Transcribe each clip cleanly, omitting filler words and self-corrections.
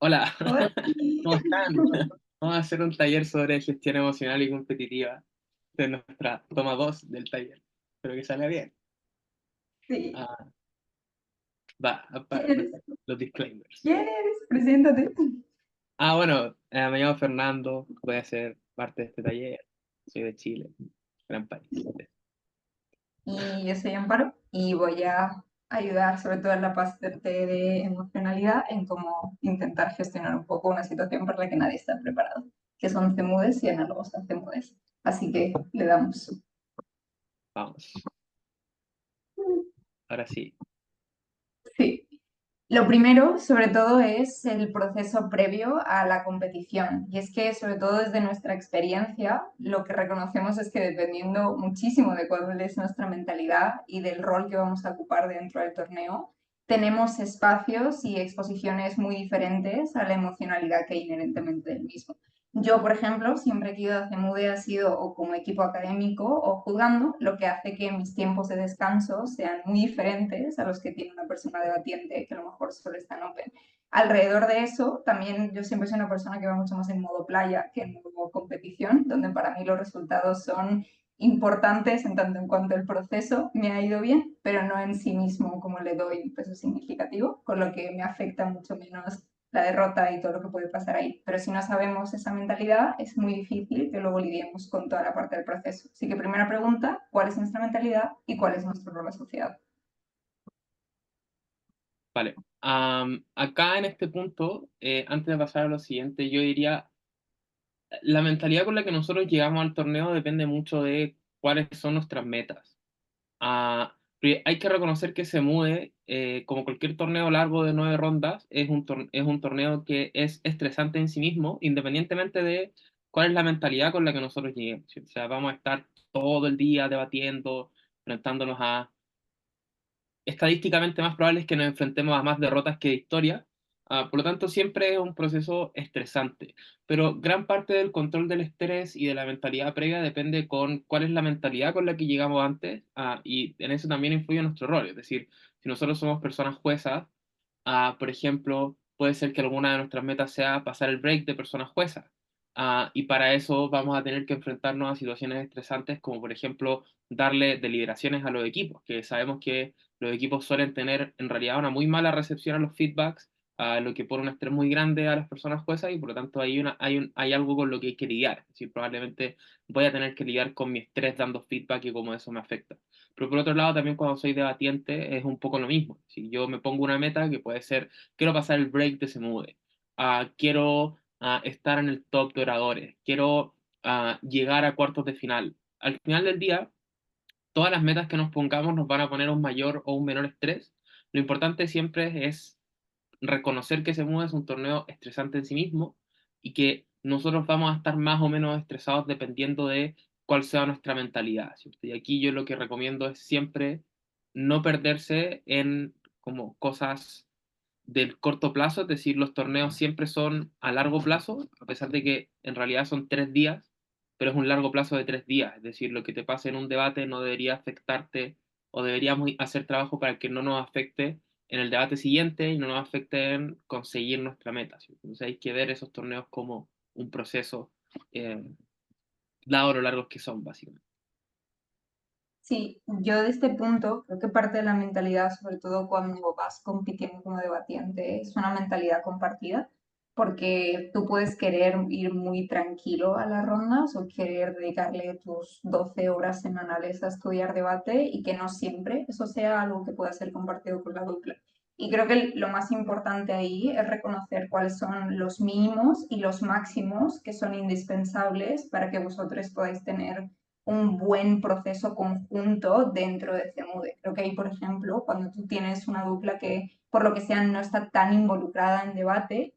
Hola, Hola. ¿cómo están? Vamos a hacer un taller sobre gestión emocional y competitiva de nuestra toma 2 del taller. Espero que salga bien. Sí. Ah, va, ¿Quién eres? los disclaimers. ¿Quién eres? Preséntate. Bueno, me llamo Fernando, voy a ser parte de este taller. Soy de Chile, gran país. Y yo soy Amparo y voy a ayudar sobre todo en la parte de emocionalidad en cómo intentar gestionar un poco una situación para la que nadie está preparado, que son CEMUDES y análogos a CEMUDES. Así que le damos. Vamos, ahora sí. Sí. Lo primero, sobre todo, es el proceso previo a la competición. Y es que, sobre todo desde nuestra experiencia, lo que reconocemos es que dependiendo muchísimo de cuál es nuestra mentalidad y del rol que vamos a ocupar dentro del torneo, tenemos espacios y exposiciones muy diferentes a la emocionalidad que hay inherentemente del mismo. Yo, por ejemplo, siempre que he ido a CEMUDE ha sido o como equipo académico o jugando, lo que hace que mis tiempos de descanso sean muy diferentes a los que tiene una persona debatiente que a lo mejor solo está en Open. Alrededor de eso, también yo siempre soy una persona que va mucho más en modo playa que en modo competición, donde para mí los resultados son importantes en tanto en cuanto el proceso me ha ido bien, pero no en sí mismo como le doy un peso significativo, con lo que me afecta mucho menos la derrota y todo lo que puede pasar ahí. Pero si no sabemos esa mentalidad, es muy difícil que luego lidiemos con toda la parte del proceso. Así que primera pregunta, ¿cuál es nuestra mentalidad y cuál es nuestro rol asociado? Vale. Acá en este punto, antes de pasar a lo siguiente, yo diría, la mentalidad con la que nosotros llegamos al torneo depende mucho de cuáles son nuestras metas. Pero hay que reconocer que se mueve, como cualquier torneo largo de 9 rondas, es un torneo que es estresante en sí mismo, independientemente de cuál es la mentalidad con la que nosotros lleguemos. ¿Sí? O sea, vamos a estar todo el día debatiendo, enfrentándonos a estadísticamente más probable es que nos enfrentemos a más derrotas que victorias. Por lo tanto, siempre es un proceso estresante. Pero gran parte del control del estrés y de la mentalidad previa depende con cuál es la mentalidad con la que llegamos antes, y en eso también influye nuestro rol. Es decir, si nosotros somos personas juezas, por ejemplo, puede ser que alguna de nuestras metas sea pasar el break de personas juezas. Y para eso vamos a tener que enfrentarnos a situaciones estresantes como, por ejemplo, darle deliberaciones a los equipos, que sabemos que los equipos suelen tener en realidad una muy mala recepción a los feedbacks, lo que pone un estrés muy grande a las personas juezas y por lo tanto hay algo con lo que hay que lidiar. Es decir, probablemente voy a tener que lidiar con mi estrés dando feedback y cómo eso me afecta. Pero por otro lado, también cuando soy debatiente es un poco lo mismo. Si yo me pongo una meta que puede ser, quiero pasar el break de Semude, quiero estar en el top de oradores, quiero llegar a cuartos de final. Al final del día, todas las metas que nos pongamos nos van a poner un mayor o un menor estrés. Lo importante siempre es reconocer que Semúdez es un torneo estresante en sí mismo y que nosotros vamos a estar más o menos estresados dependiendo de cuál sea nuestra mentalidad, ¿cierto? Y aquí yo lo que recomiendo es siempre no perderse en como cosas del corto plazo, es decir, los torneos siempre son a largo plazo, a pesar de que en realidad son 3 días, pero es un largo plazo de 3 días, es decir, lo que te pase en un debate no debería afectarte o deberíamos hacer trabajo para que no nos afecte en el debate siguiente y no nos afecte en conseguir nuestra meta, ¿sí? Entonces hay que ver esos torneos como un proceso, eh, dado lo largos que son, básicamente. Sí, yo de este punto creo que parte de la mentalidad, sobre todo cuando vas compitiendo como debatiente, es una mentalidad compartida, porque tú puedes querer ir muy tranquilo a las rondas o querer dedicarle tus 12 horas semanales a estudiar debate y que no siempre eso sea algo que pueda ser compartido con la dupla. Y creo que lo más importante ahí es reconocer cuáles son los mínimos y los máximos que son indispensables para que vosotros podáis tener un buen proceso conjunto dentro de CEMUDE. Creo que ahí, por ejemplo, cuando tú tienes una dupla que, por lo que sea, no está tan involucrada en debate,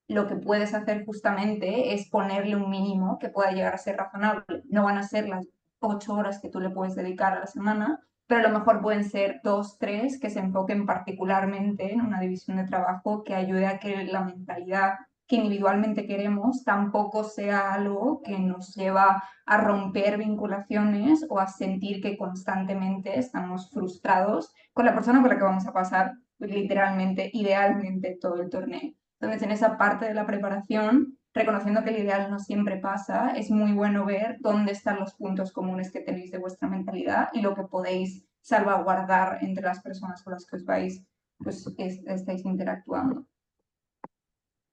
lo que puedes hacer justamente es ponerle un mínimo que pueda llegar a ser razonable. No van a ser las 8 horas que tú le puedes dedicar a la semana, pero a lo mejor pueden ser 2, 3 que se enfoquen particularmente en una división de trabajo que ayude a que la mentalidad que individualmente queremos tampoco sea algo que nos lleva a romper vinculaciones o a sentir que constantemente estamos frustrados con la persona con la que vamos a pasar literalmente, idealmente todo el torneo. Entonces, en esa parte de la preparación, reconociendo que el ideal no siempre pasa, es muy bueno ver dónde están los puntos comunes que tenéis de vuestra mentalidad y lo que podéis salvaguardar entre las personas con las que os vais, pues estáis interactuando.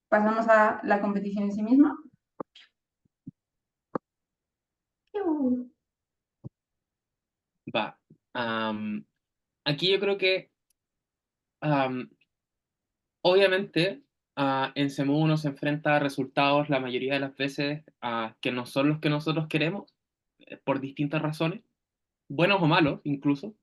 Pasamos a la competición en sí misma. Va. Aquí yo creo que am, obviamente en Semu uno se enfrenta a resultados la mayoría de las veces que no son los que nosotros queremos, por distintas razones, buenos o malos incluso.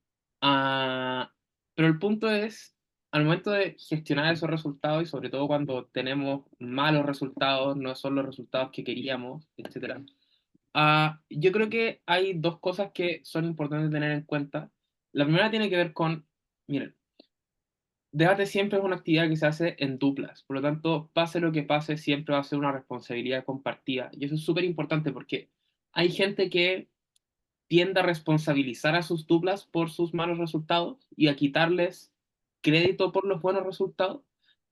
Ah, pero el punto es, al momento de gestionar esos resultados y sobre todo cuando tenemos malos resultados, no son los resultados que queríamos, etcétera. Yo creo que hay dos cosas que son importantes tener en cuenta. La primera tiene que ver con, miren, debate siempre es una actividad que se hace en duplas, por lo tanto, pase lo que pase, siempre va a ser una responsabilidad compartida. Y eso es súper importante porque hay gente que tiende a responsabilizar a sus duplas por sus malos resultados y a quitarles crédito por los buenos resultados.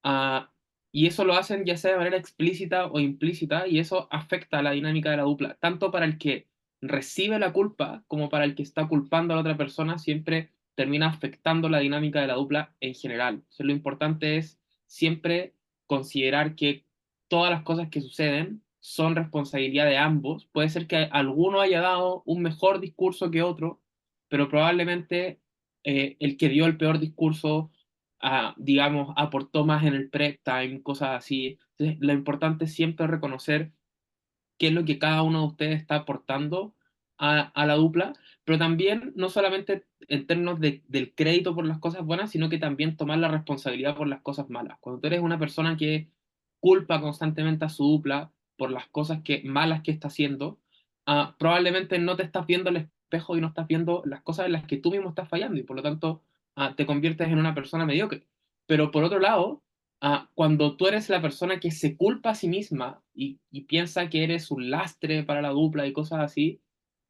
Ah, y eso lo hacen ya sea de manera explícita o implícita, y eso afecta a la dinámica de la dupla, tanto para el que recibe la culpa como para el que está culpando a la otra persona, siempre termina afectando la dinámica de la dupla en general. Entonces, lo importante es siempre considerar que todas las cosas que suceden son responsabilidad de ambos. Puede ser que alguno haya dado un mejor discurso que otro, pero probablemente el que dio el peor discurso, digamos, aportó más en el prep time, cosas así. Entonces, lo importante es siempre reconocer qué es lo que cada uno de ustedes está aportando a la dupla, pero también no solamente en términos del crédito por las cosas buenas, sino que también tomar la responsabilidad por las cosas malas. Cuando tú eres una persona que culpa constantemente a su dupla por las cosas malas que está haciendo, probablemente no te estás viendo al espejo y no estás viendo las cosas en las que tú mismo estás fallando y por lo tanto te conviertes en una persona mediocre. Pero por otro lado, cuando tú eres la persona que se culpa a sí misma y piensa que eres un lastre para la dupla y cosas así,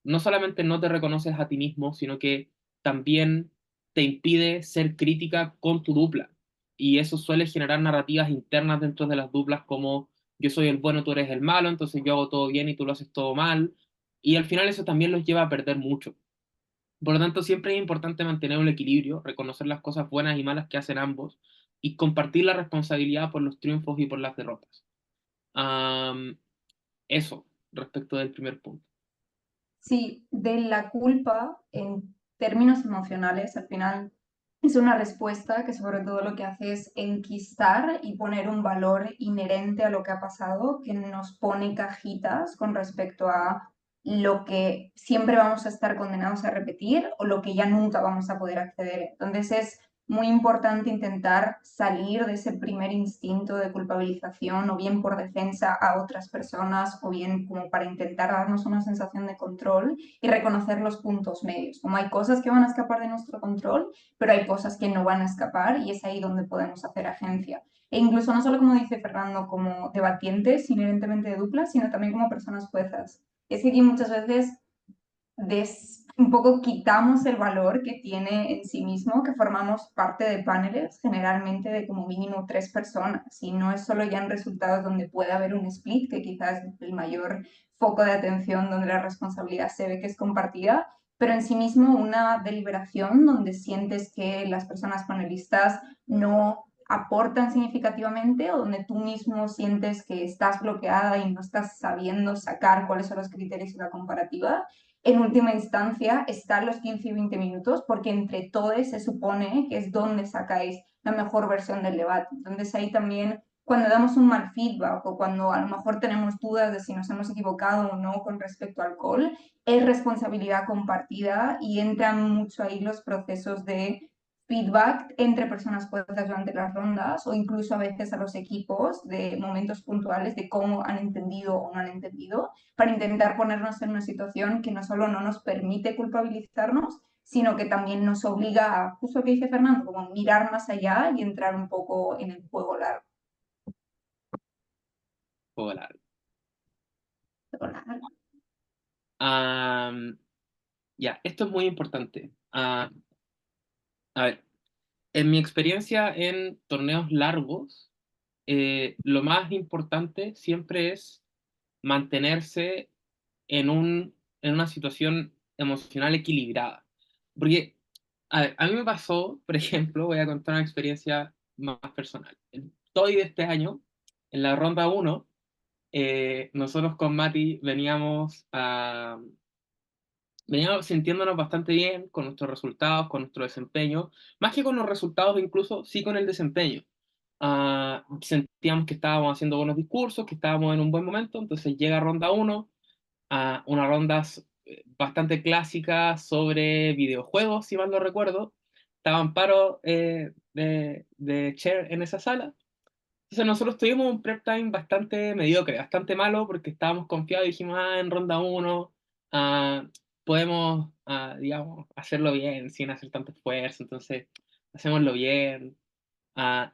no solamente no te reconoces a ti mismo, sino que también te impide ser crítica con tu dupla. Y eso suele generar narrativas internas dentro de las duplas como yo soy el bueno, tú eres el malo, entonces yo hago todo bien y tú lo haces todo mal. Y al final eso también los lleva a perder mucho. Por lo tanto, siempre es importante mantener un equilibrio, reconocer las cosas buenas y malas que hacen ambos y compartir la responsabilidad por los triunfos y por las derrotas. Am, Eso, respecto del primer punto. Sí, de la culpa en términos emocionales, al final es una respuesta que sobre todo lo que hace es enquistar y poner un valor inherente a lo que ha pasado, que nos pone cajitas con respecto a lo que siempre vamos a estar condenados a repetir o lo que ya nunca vamos a poder acceder. Entonces es muy importante intentar salir de ese primer instinto de culpabilización, o bien por defensa a otras personas, o bien como para intentar darnos una sensación de control y reconocer los puntos medios. Como hay cosas que van a escapar de nuestro control, pero hay cosas que no van a escapar y es ahí donde podemos hacer agencia. E incluso no solo como dice Fernando, como debatientes inherentemente de dupla, sino también como personas juezas. Es que aquí muchas veces un poco quitamos el valor que tiene en sí mismo, que formamos parte de paneles, generalmente de como mínimo 3 personas, y no es solo ya en resultados donde puede haber un split, que quizás es el mayor foco de atención donde la responsabilidad se ve que es compartida, pero en sí mismo una deliberación donde sientes que las personas panelistas no aportan significativamente o donde tú mismo sientes que estás bloqueada y no estás sabiendo sacar cuáles son los criterios de la comparativa, en última instancia están los 15 y 20 minutos, porque entre todos se supone que es donde sacáis la mejor versión del debate. Entonces ahí también, cuando damos un mal feedback o cuando a lo mejor tenemos dudas de si nos hemos equivocado o no con respecto al call, es responsabilidad compartida y entran mucho ahí los procesos de feedback entre personas puestas durante las rondas o incluso a veces a los equipos de momentos puntuales de cómo han entendido o no han entendido, para intentar ponernos en una situación que no solo no nos permite culpabilizarnos, sino que también nos obliga a, justo lo que dice Fernando, como mirar más allá y entrar un poco en el juego largo. Juego largo. Largo. Am, ya, esto es muy importante. A ver, en mi experiencia en torneos largos, lo más importante siempre es mantenerse en en una situación emocional equilibrada. Porque, a ver, a mí me pasó, por ejemplo, voy a contar una experiencia más personal. El TOEIC de este año, en la ronda uno, nosotros con Mati veníamos sintiéndonos bastante bien con nuestros resultados, con nuestro desempeño, más que con los resultados, incluso sí con el desempeño. Sentíamos que estábamos haciendo buenos discursos, que estábamos en un buen momento, entonces llega ronda uno, una ronda bastante clásica sobre videojuegos, si mal no recuerdo. Estaba Amparo de chair en esa sala. Entonces nosotros tuvimos un prep time bastante mediocre, bastante malo, porque estábamos confiados y dijimos, en ronda uno podemos, digamos, hacerlo bien, sin hacer tanto esfuerzo, entonces hacémoslo bien.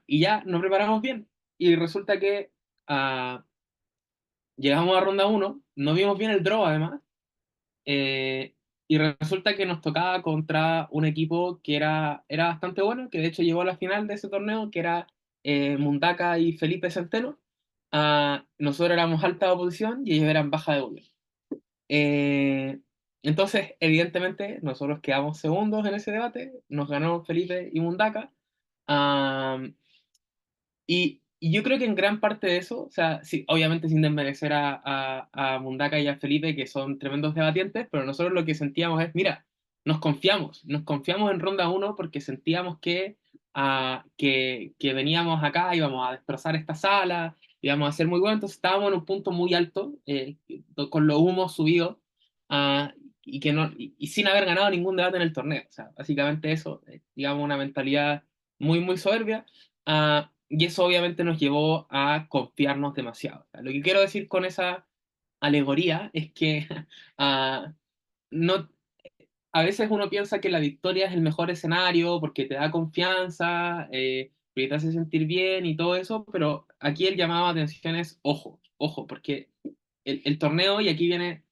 Y ya nos preparamos bien. Y resulta que ah, llegamos a ronda uno, no vimos bien el draw además, eh, y resulta que nos tocaba contra un equipo que era bastante bueno, que de hecho llegó a la final de ese torneo, que era Mundaka y Felipe Centeno. Nosotros éramos alta de oposición y ellos eran baja de volumen. Eh, entonces, evidentemente, nosotros quedamos segundos en ese debate, nos ganó Felipe y Mundaka. Ah, y yo creo que en gran parte de eso, o sea, sí, obviamente sin desmerecer a Mundaka y a Felipe, que son tremendos debatientes, pero nosotros lo que sentíamos es, mira, nos confiamos en ronda uno porque sentíamos que veníamos acá, íbamos a destrozar esta sala, íbamos a ser muy buenos, entonces estábamos en un punto muy alto, con los humos subidos, ah, y, que no, y sin haber ganado ningún debate en el torneo. O sea, básicamente eso, digamos, una mentalidad muy, muy soberbia. Y eso obviamente nos llevó a confiarnos demasiado. O sea, lo que quiero decir con esa alegoría es que ah, no, a veces uno piensa que la victoria es el mejor escenario porque te da confianza, porque te hace sentir bien y todo eso, pero aquí el llamado a atención es ojo, ojo, porque el torneo, y aquí viene,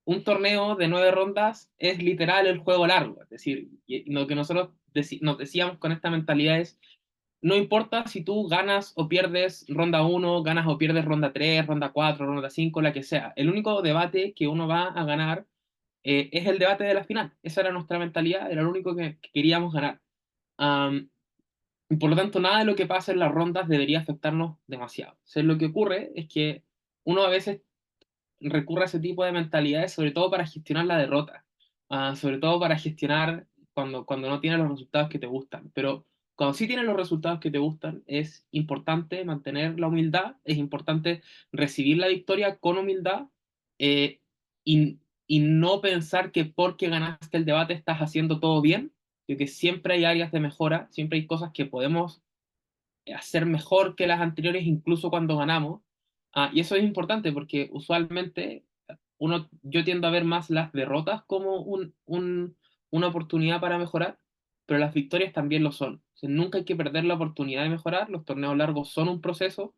un torneo de 9 rondas es literal el juego largo, es decir, y lo que nosotros nos decíamos con esta mentalidad es no importa si tú ganas o pierdes ronda uno, ganas o pierdes ronda 3, ronda 4, ronda 5, la que sea. El único debate que uno va a ganar es el debate de la final. Esa era nuestra mentalidad, era lo único que queríamos ganar. Am, y por lo tanto, nada de lo que pasa en las rondas debería afectarnos demasiado. O sea, lo que ocurre es que uno a veces recurre a ese tipo de mentalidades, sobre todo para gestionar la derrota, sobre todo para gestionar cuando no tienes los resultados que te gustan. Pero cuando sí tienes los resultados que te gustan, es importante mantener la humildad, es importante recibir la victoria con humildad, eh, y no pensar que porque ganaste el debate estás haciendo todo bien, que siempre hay áreas de mejora, siempre hay cosas que podemos hacer mejor que las anteriores, incluso cuando ganamos. Y eso es importante porque usualmente yo tiendo a ver más las derrotas como una oportunidad para mejorar, pero las victorias también lo son. O sea, nunca hay que perder la oportunidad de mejorar. Los torneos largos son un proceso.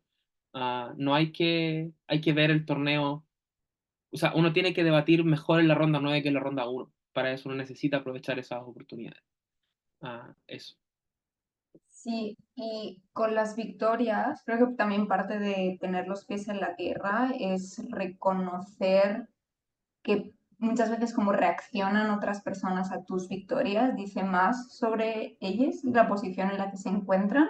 No hay que ver el torneo. O sea, uno tiene que debatir mejor en la ronda 9 que en la ronda uno. Para eso uno necesita aprovechar esas oportunidades. Eso. Sí, y con las victorias, creo que también parte de tener los pies en la tierra es reconocer que muchas veces como reaccionan otras personas a tus victorias dice más sobre ellas y la posición en la que se encuentran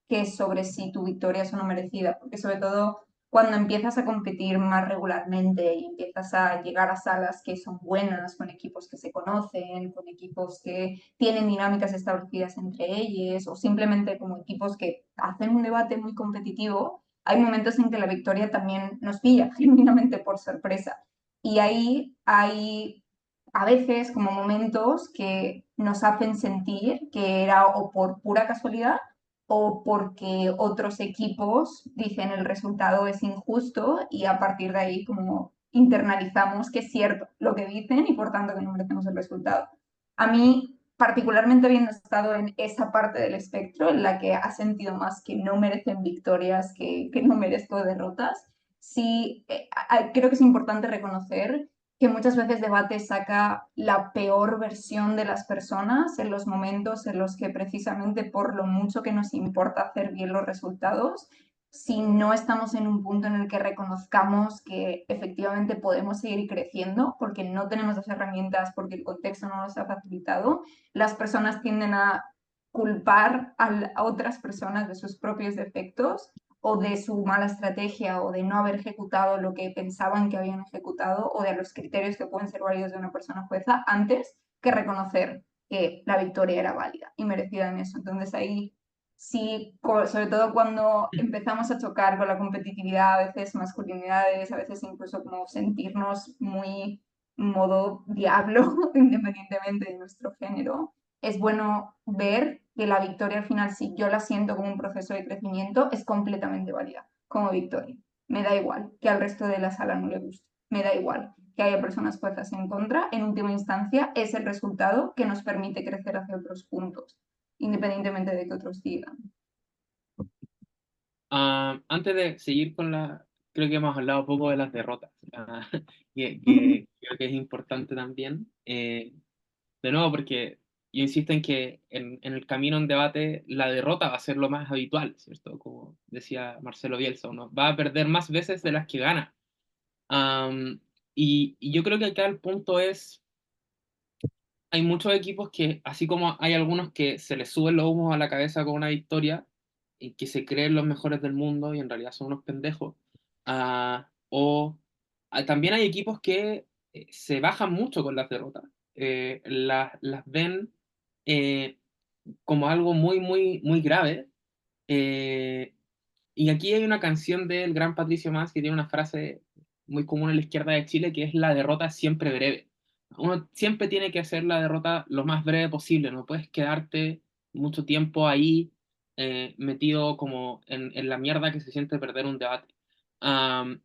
que sobre si tu victoria es o no merecida, porque sobre todo cuando empiezas a competir más regularmente y empiezas a llegar a salas que son buenas, con equipos que se conocen, con equipos que tienen dinámicas establecidas entre ellos o simplemente como equipos que hacen un debate muy competitivo, hay momentos en que la victoria también nos pilla genuinamente por sorpresa. Y ahí hay a veces como momentos que nos hacen sentir que era o por pura casualidad o porque otros equipos dicen el resultado es injusto y a partir de ahí como internalizamos que es cierto lo que dicen y por tanto que no merecemos el resultado. A mí, particularmente habiendo estado en esa parte del espectro en la que ha sentido más que no merecen victorias que no merezco derrotas, sí, creo que es importante reconocer que muchas veces debate saca la peor versión de las personas en los momentos en los que precisamente por lo mucho que nos importa hacer bien los resultados, si no estamos en un punto en el que reconozcamos que efectivamente podemos seguir creciendo, porque no tenemos las herramientas, porque el contexto no nos ha facilitado, las personas tienden a culpar a otras personas de sus propios defectos o de su mala estrategia o de no haber ejecutado lo que pensaban que habían ejecutado o de los criterios que pueden ser válidos de una persona jueza antes que reconocer que la victoria era válida y merecida en eso. Entonces ahí sí, sobre todo cuando empezamos a chocar con la competitividad, a veces masculinidades, a veces incluso como sentirnos muy modo diablo, independientemente de nuestro género, es bueno ver que la victoria al final, si yo la siento como un proceso de crecimiento, es completamente válida como victoria. Me da igual que al resto de la sala no le guste, me da igual que haya personas fuerzas en contra, en última instancia es el resultado que nos permite crecer hacia otros puntos independientemente de que otros digan. Antes de seguir con creo que hemos hablado un poco de las derrotas, que creo que es importante también. De nuevo, porque yo insisto en que en el camino en debate la derrota va a ser lo más habitual, ¿cierto? Como decía Marcelo Bielsa, uno va a perder más veces de las que gana. Am, y yo creo que acá el punto es, hay muchos equipos que, así como hay algunos que se les suben los humos a la cabeza con una victoria y que se creen los mejores del mundo y en realidad son unos pendejos, también hay equipos que se bajan mucho con las derrotas, las ven eh, como algo muy, muy, muy grave. eh, y aquí hay una canción del gran Patricio Mas que tiene una frase muy común en la izquierda de Chile que es la derrota es siempre breve. Uno siempre tiene que hacer la derrota lo más breve posible, no puedes quedarte mucho tiempo ahí metido como en la mierda que se siente perder un debate. Am,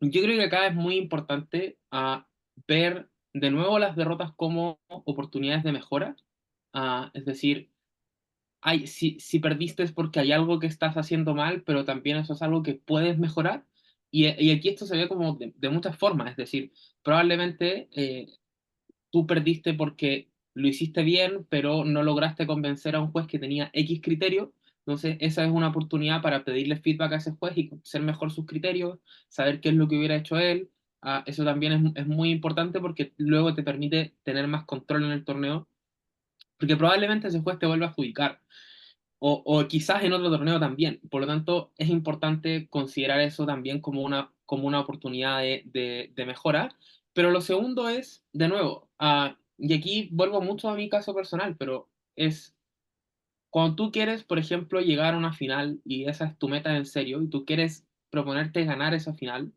yo creo que acá es muy importante ver de nuevo las derrotas como oportunidades de mejora. Es decir, si perdiste es porque hay algo que estás haciendo mal, pero también eso es algo que puedes mejorar. Y aquí esto se ve como de muchas formas, es decir, probablemente tú perdiste porque lo hiciste bien, pero no lograste convencer a un juez que tenía X criterio. Entonces, esa es una oportunidad para pedirle feedback a ese juez y conocer mejor sus criterios, saber qué es lo que hubiera hecho él. Eso también es muy importante porque luego te permite tener más control en el torneo, porque probablemente ese juez te vuelva a adjudicar o quizás en otro torneo también. Por lo tanto, es importante considerar eso también como una oportunidad de mejora. Pero lo segundo es, de nuevo, y aquí vuelvo mucho a mi caso personal, pero es cuando tú quieres, por ejemplo, llegar a una final y esa es tu meta en serio y tú quieres proponerte ganar esa final,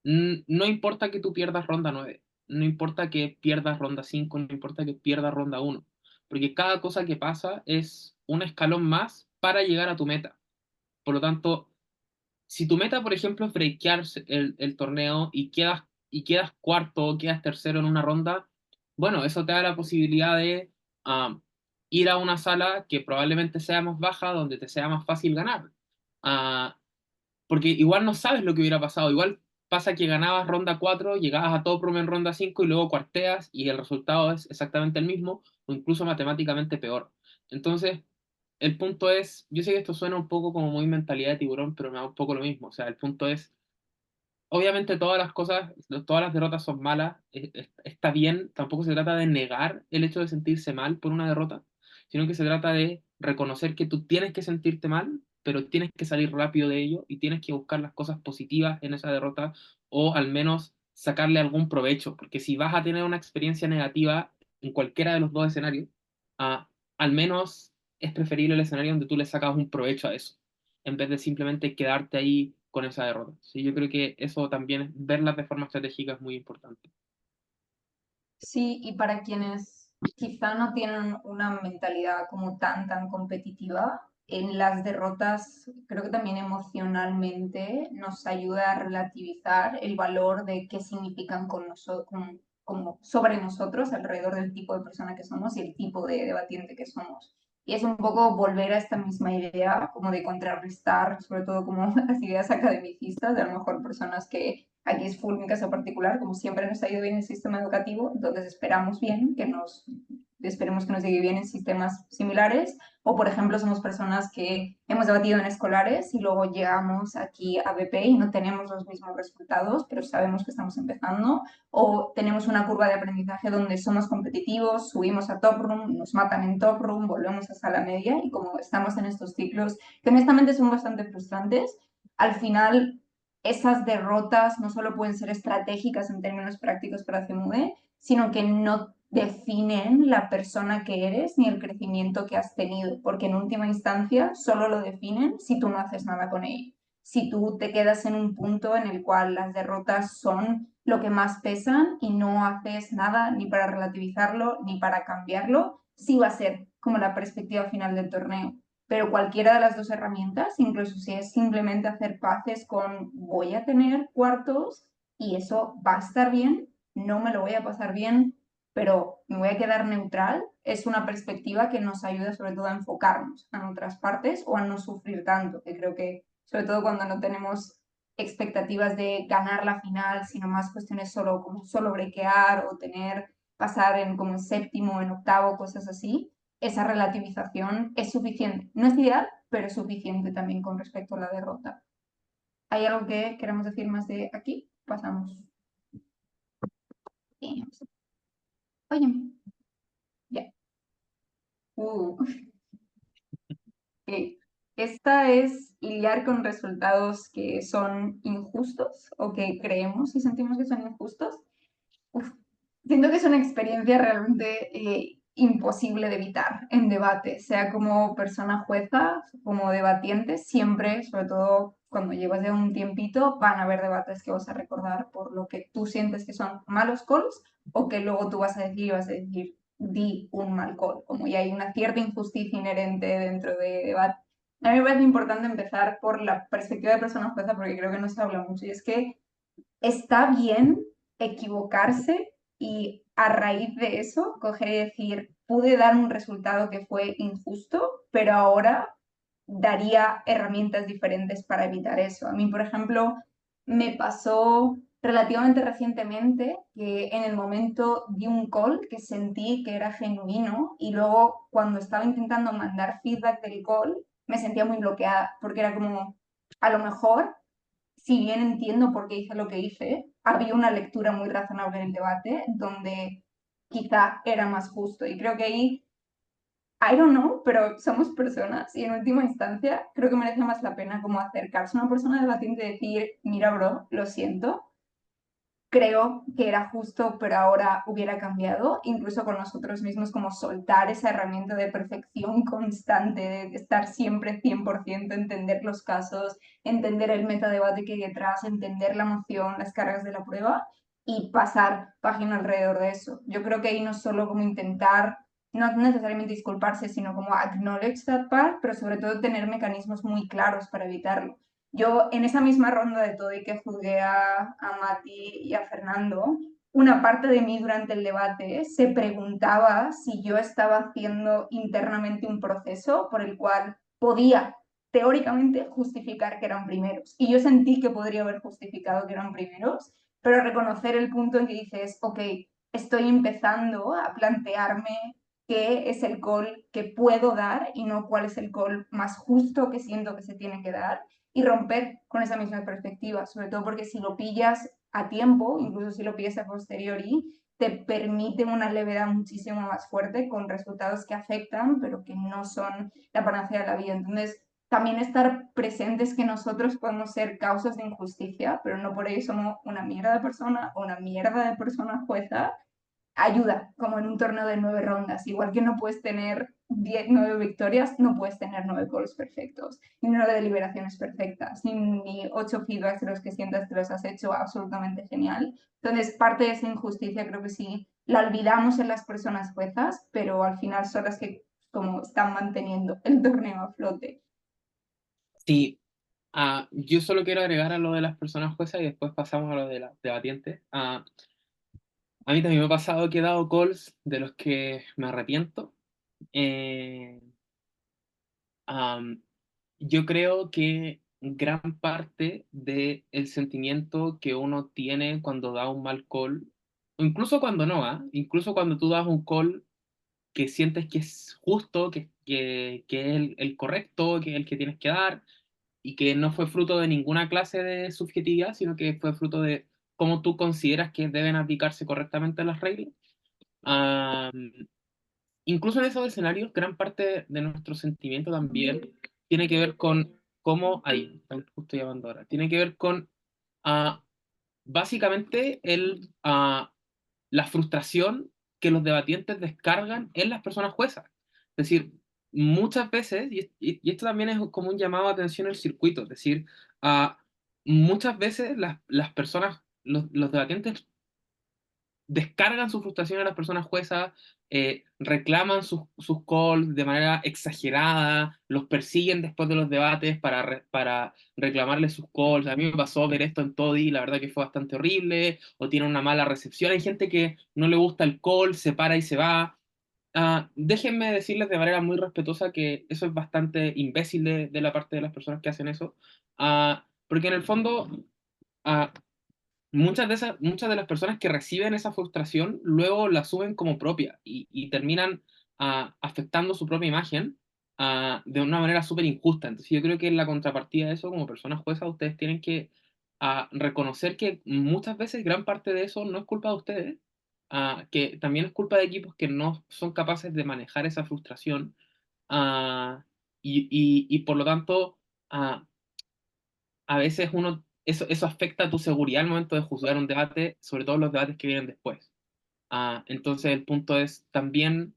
no importa que tú pierdas ronda 9, no importa que pierdas ronda 5, no importa que pierdas ronda uno, porque cada cosa que pasa es un escalón más para llegar a tu meta. Por lo tanto, si tu meta, por ejemplo, es breakear el torneo y quedas cuarto o quedas tercero en una ronda, bueno, eso te da la posibilidad de ah, ir a una sala que probablemente sea más baja, donde te sea más fácil ganar. Ah, porque igual no sabes lo que hubiera pasado. Igual pasa que ganabas ronda 4 llegabas a todo promedio en ronda 5 y luego cuarteas y el resultado es exactamente el mismo o incluso matemáticamente peor. Entonces, el punto es, yo sé que esto suena un poco como muy mentalidad de tiburón, pero me da un poco lo mismo. O sea, el punto es obviamente todas las cosas, todas las derrotas son malas, está bien, tampoco se trata de negar el hecho de sentirse mal por una derrota, sino que se trata de reconocer que tú tienes que sentirte mal, pero tienes que salir rápido de ello y tienes que buscar las cosas positivas en esa derrota o al menos sacarle algún provecho, porque si vas a tener una experiencia negativa en cualquiera de los dos escenarios, al menos es preferible el escenario donde tú le sacas un provecho a eso en vez de simplemente quedarte ahí con esa derrota. Sí, yo creo que eso también, verlas de forma estratégica es muy importante. Sí, y para quienes quizá no tienen una mentalidad como tan competitiva, en las derrotas creo que también emocionalmente nos ayuda a relativizar el valor de qué significan con como sobre nosotros, alrededor del tipo de persona que somos y el tipo de debatiente que somos. Y es un poco volver a esta misma idea, como de contrarrestar, sobre todo como las ideas academicistas, de a lo mejor personas que aquí es full mi caso particular, como siempre nos ha ido bien el sistema educativo, entonces esperamos bien que nos esperemos que nos llegue bien en sistemas similares, o por ejemplo somos personas que hemos debatido en escolares y luego llegamos aquí a BP y no tenemos los mismos resultados, pero sabemos que estamos empezando, o tenemos una curva de aprendizaje donde somos competitivos, subimos a top room, nos matan en top room, volvemos a sala media y como estamos en estos ciclos que honestamente son bastante frustrantes, al final esas derrotas no solo pueden ser estratégicas en términos prácticos para CMUE, sino que no definen la persona que eres ni el crecimiento que has tenido, porque en última instancia solo lo definen si tú no haces nada con ello. Si tú te quedas en un punto en el cual las derrotas son lo que más pesan y no haces nada ni para relativizarlo ni para cambiarlo, sí va a ser como la perspectiva final del torneo. Pero cualquiera de las dos herramientas, incluso si es simplemente hacer paces con voy a tener cuartos y eso va a estar bien, no me lo voy a pasar bien, pero me voy a quedar neutral, es una perspectiva que nos ayuda sobre todo a enfocarnos en otras partes o a no sufrir tanto, que creo que sobre todo cuando no tenemos expectativas de ganar la final, sino más cuestiones solo como solo brequear o tener, pasar en como en séptimo, en octavo, cosas así, esa relativización es suficiente. No es ideal, pero es suficiente también con respecto a la derrota. ¿Hay algo que queramos decir más de aquí? Pasamos. Oye, ya. Ok. Esta es lidiar con resultados que son injustos o que creemos y sentimos que son injustos. Uf, siento que es una experiencia realmente imposible de evitar en debate, sea como persona jueza, como debatiente, siempre, sobre todo cuando llevas ya un tiempito, van a haber debates que vas a recordar por lo que tú sientes que son malos calls o que luego tú vas a decir y vas a decir, di un mal call, como ya hay una cierta injusticia inherente dentro de debate. A mí me parece importante empezar por la perspectiva de persona jueza porque creo que no se habla mucho y es que está bien equivocarse y a raíz de eso coger y decir, pude dar un resultado que fue injusto, pero ahora daría herramientas diferentes para evitar eso. A mí, por ejemplo, me pasó relativamente recientemente que en el momento di un call que sentí que era genuino y luego cuando estaba intentando mandar feedback del call me sentía muy bloqueada porque era como, a lo mejor si bien entiendo por qué hice lo que hice, había una lectura muy razonable del debate donde quizá era más justo. Y creo que ahí, I don't know, pero somos personas y en última instancia creo que merece más la pena como acercarse a una persona debatiente y decir, mira, bro, lo siento, creo que era justo, pero ahora hubiera cambiado, incluso con nosotros mismos, como soltar esa herramienta de perfección constante, de estar siempre 100%, entender los casos, entender el metadebate que hay detrás, entender la moción, las cargas de la prueba y pasar página alrededor de eso. Yo creo que ahí no solo como intentar, no necesariamente disculparse, sino como acknowledge that part, pero sobre todo tener mecanismos muy claros para evitarlo. Yo en esa misma ronda de todo y que juzgué a Mati y a Fernando, una parte de mí durante el debate se preguntaba si yo estaba haciendo internamente un proceso por el cual podía teóricamente justificar que eran primeros. Y yo sentí que podría haber justificado que eran primeros, pero reconocer el punto en que dices, ok, estoy empezando a plantearme qué es el call que puedo dar y no cuál es el call más justo que siento que se tiene que dar y romper con esa misma perspectiva, sobre todo porque si lo pillas a tiempo, incluso si lo pillas a posteriori, te permite una levedad muchísimo más fuerte con resultados que afectan, pero que no son la panacea de la vida. Entonces, también estar presentes que nosotros podemos ser causas de injusticia, pero no por ello somos una mierda de persona o una mierda de persona jueza, ayuda, como en un torneo de 9 rondas. Igual que no puedes tener 9 victorias, no puedes tener 9 goles perfectos, ni 9 deliberaciones perfectas, ni 8 feedbacks de los que sientas que los has hecho absolutamente genial. Entonces, parte de esa injusticia creo que sí la olvidamos en las personas juezas, pero al final son las que como están manteniendo el torneo a flote. Sí, yo solo quiero agregar a lo de las personas juezas y después pasamos a lo de las debatientes. A mí también me ha pasado que he dado calls de los que me arrepiento. Eh, am, yo creo que gran parte del sentimiento que uno tiene cuando da un mal call, o incluso cuando no, incluso cuando tú das un call que sientes que es justo, que es el correcto, que es el que tienes que dar, y que no fue fruto de ninguna clase de subjetividad, sino que fue fruto de cómo tú consideras que deben aplicarse correctamente las reglas. Ah, incluso en esos escenarios, gran parte de nuestro sentimiento también tiene que ver con cómo, ahí, justo llamando ahora, tiene que ver con ah, básicamente la frustración que los debatientes descargan en las personas juezas. Es decir, muchas veces, y esto también es como un llamado a atención al circuito, es decir, muchas veces las personas, los debatientes descargan su frustración a las personas juezas, reclaman sus calls de manera exagerada, los persiguen después de los debates para reclamarles sus calls. A mí me pasó ver esto en Toddy, la verdad que fue bastante horrible, o tiene una mala recepción. Hay gente que no le gusta el call, se para y se va. Déjenme decirles de manera muy respetuosa que eso es bastante imbécil de la parte de las personas que hacen eso, porque en el fondo... ah, muchas de las personas que reciben esa frustración luego la asumen como propia y terminan afectando su propia imagen de una manera súper injusta. Entonces yo creo que en la contrapartida de eso, como personas juezas, ustedes tienen que reconocer que muchas veces gran parte de eso no es culpa de ustedes, que también es culpa de equipos que no son capaces de manejar esa frustración ah, y por lo tanto... ah, a veces eso afecta a tu seguridad al momento de juzgar un debate, sobre todo los debates que vienen después. Entonces el punto es también,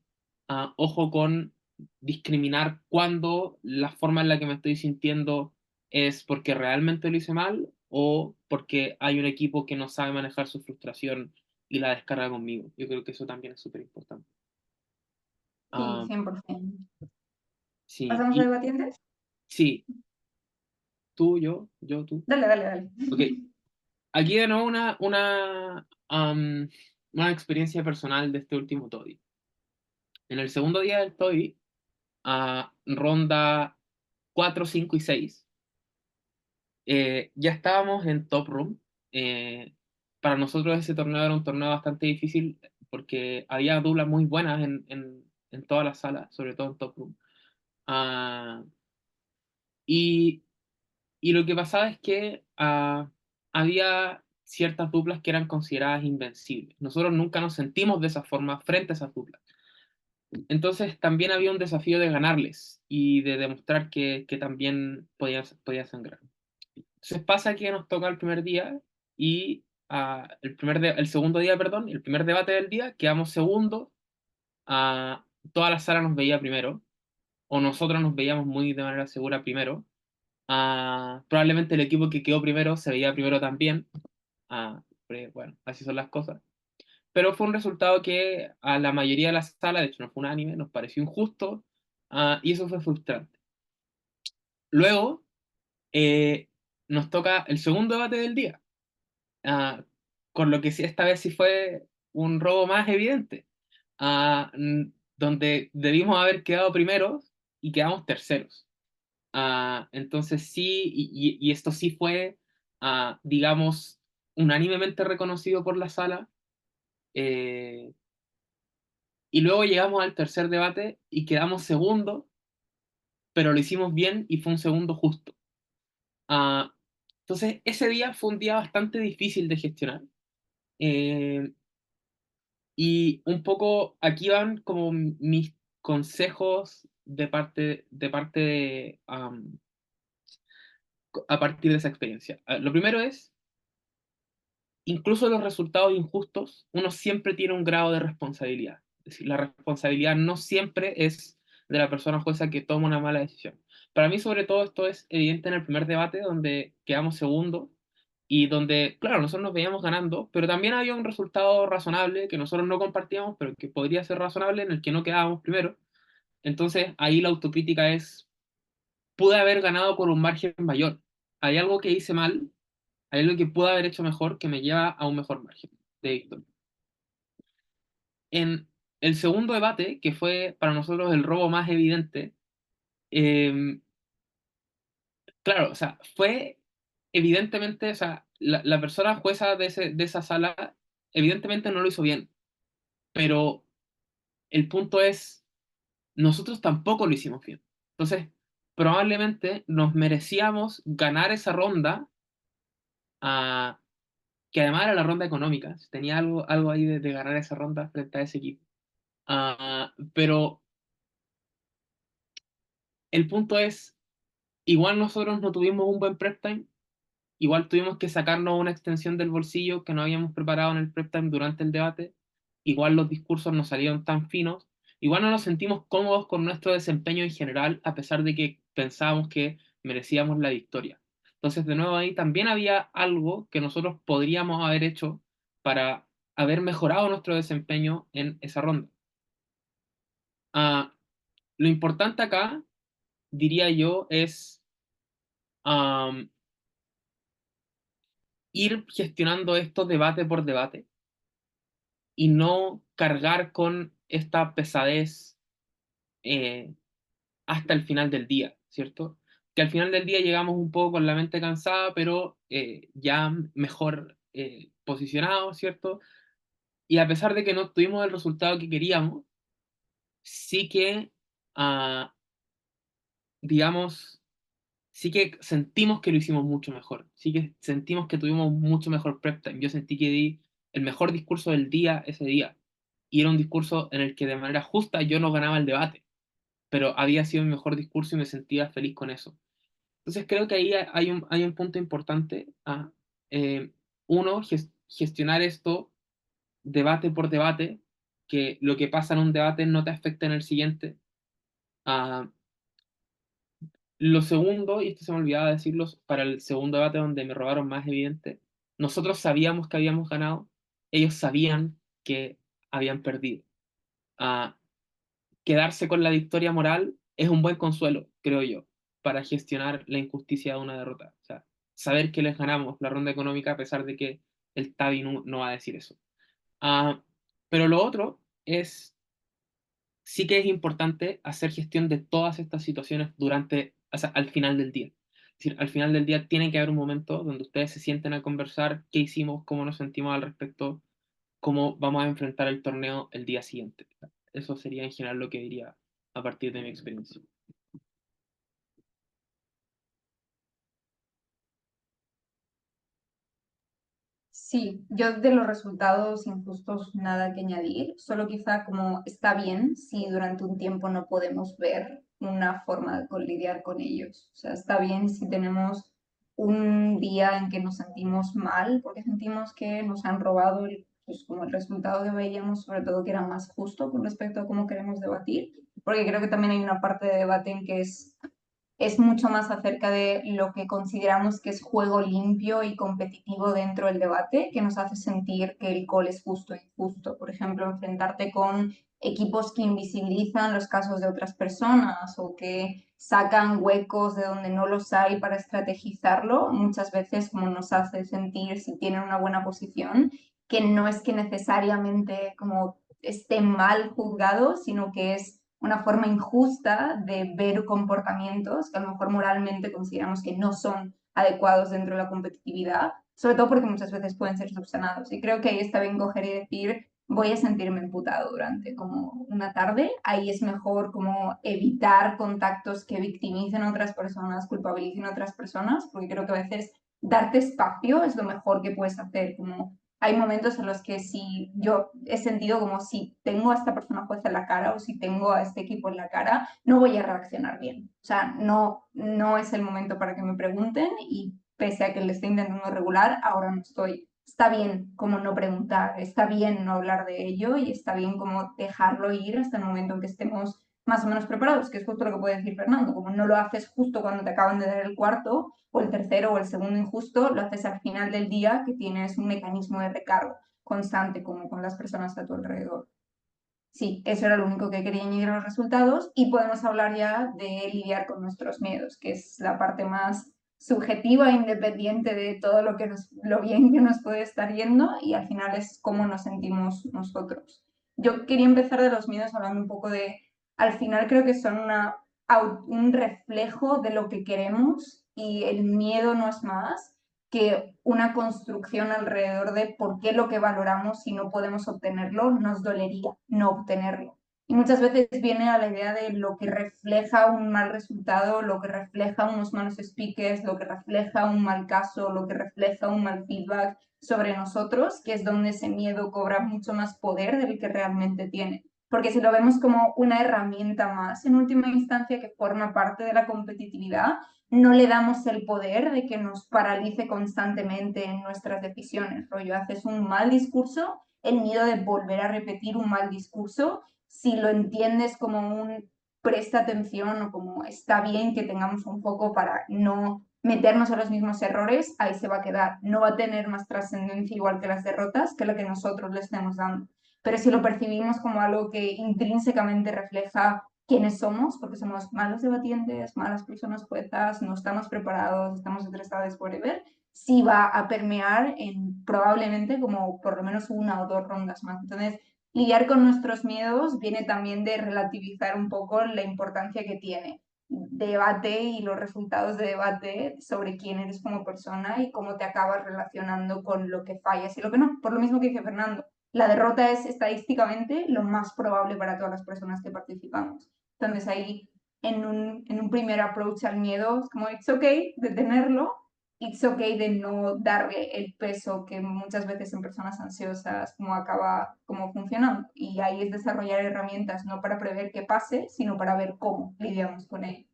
ojo con discriminar cuando la forma en la que me estoy sintiendo es porque realmente lo hice mal o porque hay un equipo que no sabe manejar su frustración y la descarga conmigo. Yo creo que eso también es súper importante. Sí, Ah, 100%. sí, ¿Pasamos a y debatientes? sí, tú, yo, tú. Dale, dale, dale. Ok, aquí de nuevo una experiencia personal de este último TOEIC. En el segundo día del TOEIC, ronda 4, 5 y 6, ya estábamos en Top Room. Eh, para nosotros ese torneo era un torneo bastante difícil porque había duplas muy buenas en todas las salas, sobre todo en Top Room. Ah, y Y lo que pasaba es que había ciertas duplas que eran consideradas invencibles. Nosotros nunca nos sentimos de esa forma frente a esas duplas. Entonces también había un desafío de ganarles y de demostrar que también podía sangrar. Entonces pasa que nos toca el primer día y el segundo día, perdón, el primer debate del día, quedamos segundos. Toda la sala nos veía primero, o nosotros nos veíamos muy de manera segura primero. Probablemente el equipo que quedó primero se veía primero también. Bueno, así son las cosas. Pero fue un resultado que a la mayoría de la sala, de hecho no fue unánime, nos pareció injusto, y eso fue frustrante. Luego nos toca el segundo debate del día, ah, con lo que sí, esta vez sí fue un robo más evidente, donde debimos haber quedado primeros y quedamos terceros. Entonces sí, y esto sí fue, digamos, unánimemente reconocido por la sala. eh, y luego llegamos al tercer debate y quedamos segundo, pero lo hicimos bien y fue un segundo justo. Ah, entonces ese día fue un día bastante difícil de gestionar. eh, y un poco aquí van como mis consejos a partir de esa experiencia. Lo primero es incluso los resultados injustos, uno siempre tiene un grado de responsabilidad. Es decir, la responsabilidad no siempre es de la persona jueza que toma una mala decisión. Para mí, sobre todo, esto es evidente en el primer debate, donde quedamos segundo y donde, claro, nosotros nos veíamos ganando, pero también había un resultado razonable que nosotros no compartíamos, pero que podría ser razonable, en el que no quedábamos primero. Entonces, ahí la autocrítica es, pude haber ganado por un margen mayor. Hay algo que hice mal, hay algo que pude haber hecho mejor que me lleva a un mejor margen de victoria. En el segundo debate, que fue para nosotros el robo más evidente, eh, claro, o sea, fue evidentemente, o sea, la persona jueza de esa sala evidentemente no lo hizo bien, pero el punto es, nosotros tampoco lo hicimos bien. Entonces, probablemente nos merecíamos ganar esa ronda, ah, que además era la ronda económica. Tenía algo ahí de ganar esa ronda frente a ese equipo. Pero el punto es, igual nosotros no tuvimos un buen prep time, igual tuvimos que sacarnos una extensión del bolsillo que no habíamos preparado en el prep time durante el debate. Igual los discursos no salieron tan finos. Igual no nos sentimos cómodos con nuestro desempeño en general, a pesar de que pensábamos que merecíamos la victoria. Entonces, de nuevo, ahí también había algo que nosotros podríamos haber hecho para haber mejorado nuestro desempeño en esa ronda. Ah, lo importante acá, diría yo, es am, ir gestionando esto debate por debate y no cargar con esta pesadez eh, hasta el final del día, ¿cierto? Que al final del día llegamos un poco con la mente cansada, pero ya mejor posicionados, ¿cierto? Y a pesar de que no tuvimos el resultado que queríamos, sí que, ah, digamos, sí que sentimos que lo hicimos mucho mejor, sí que sentimos que tuvimos mucho mejor prep time. Yo sentí que di el mejor discurso del día ese día, y era un discurso en el que de manera justa yo no ganaba el debate, pero había sido mi mejor discurso y me sentía feliz con eso. Entonces creo que ahí hay un punto importante eh, uno, gestionar esto debate por debate, que lo que pasa en un debate no te afecta en el siguiente. Ah, lo segundo, y esto se me olvidaba decirlo para el segundo debate donde me robaron más evidente, nosotros sabíamos que habíamos ganado, ellos sabían que habían perdido. Ah, quedarse con la victoria moral es un buen consuelo, creo yo, para gestionar la injusticia de una derrota. O sea, saber que les ganamos la ronda económica a pesar de que el TABI no va a decir eso. Ah, pero lo otro es, sí que es importante hacer gestión de todas estas situaciones o sea, al final del día. Es decir, al final del día tiene que haber un momento donde ustedes se sienten a conversar qué hicimos, cómo nos sentimos al respecto, cómo vamos a enfrentar el torneo el día siguiente. Eso sería en general lo que diría a partir de mi experiencia. Sí, yo de los resultados injustos nada que añadir, solo quizá como está bien si durante un tiempo no podemos ver una forma de lidiar con ellos. O sea, está bien si tenemos un día en que nos sentimos mal porque sentimos que nos han robado pues como el resultado que veíamos, sobre todo que era más justo con respecto a cómo queremos debatir, porque creo que también hay una parte de debate en que es mucho más acerca de lo que consideramos que es juego limpio y competitivo dentro del debate, que nos hace sentir que el call es justo e injusto. Por ejemplo, enfrentarte con equipos que invisibilizan los casos de otras personas o que sacan huecos de donde no los hay para estrategizarlo, muchas veces como nos hace sentir si tienen una buena posición, que no es que necesariamente como estén mal juzgados, sino que es una forma injusta de ver comportamientos que a lo mejor moralmente consideramos que no son adecuados dentro de la competitividad, sobre todo porque muchas veces pueden ser subsanados. Y creo que ahí está bien coger y decir, voy a sentirme emputado durante como una tarde, ahí es mejor como evitar contactos que victimicen a otras personas, culpabilicen a otras personas, porque creo que a veces darte espacio es lo mejor que puedes hacer, como hay momentos en los que si yo he sentido como si tengo a esta persona jueza en la cara o si tengo a este equipo en la cara, no voy a reaccionar bien. O sea, no es el momento para que me pregunten y pese a que le esté intentando regular, ahora no estoy. Está bien como no preguntar, está bien no hablar de ello y está bien como dejarlo ir hasta el momento en que estemos más o menos preparados, que es justo lo que puede decir Fernando, como no lo haces justo cuando te acaban de dar el cuarto o el tercero o el segundo injusto, lo haces al final del día que tienes un mecanismo de recargo constante como con las personas a tu alrededor. Sí, eso era lo único que quería añadir a los resultados y podemos hablar ya de lidiar con nuestros miedos, que es la parte más subjetiva e independiente de todo lo bien que nos puede estar yendo y al final es cómo nos sentimos nosotros. Yo quería empezar de los miedos hablando un poco de, al final creo que son un reflejo de lo que queremos y el miedo no es más que una construcción alrededor de por qué lo que valoramos si no podemos obtenerlo nos dolería no obtenerlo. Y muchas veces viene a la idea de lo que refleja un mal resultado, lo que refleja unos malos speakers, lo que refleja un mal caso, lo que refleja un mal feedback sobre nosotros, que es donde ese miedo cobra mucho más poder del que realmente tiene. Porque si lo vemos como una herramienta más, en última instancia, que forma parte de la competitividad, no le damos el poder de que nos paralice constantemente en nuestras decisiones. Rollo, haces un mal discurso, el miedo de volver a repetir un mal discurso, si lo entiendes como un presta atención o como está bien que tengamos un foco para no meternos a los mismos errores, ahí se va a quedar. No va a tener más trascendencia igual que las derrotas que lo que nosotros le estemos dando. Pero si lo percibimos como algo que intrínsecamente refleja quiénes somos, porque somos malos debatientes, malas personas poetas, no estamos preparados, estamos estresados, whatever, sí va a permear en probablemente como por lo menos una o dos rondas más. Entonces, lidiar con nuestros miedos viene también de relativizar un poco la importancia que tiene debate y los resultados de debate sobre quién eres como persona y cómo te acabas relacionando con lo que fallas y lo que no. Por lo mismo que dice Fernando, la derrota es estadísticamente lo más probable para todas las personas que participamos. Entonces ahí en un primer approach al miedo es como it's okay de tenerlo, it's okay de no darle el peso que muchas veces en personas ansiosas como acaba como funcionando. Y ahí es desarrollar herramientas no para prever qué pase, sino para ver cómo lidiamos con ello.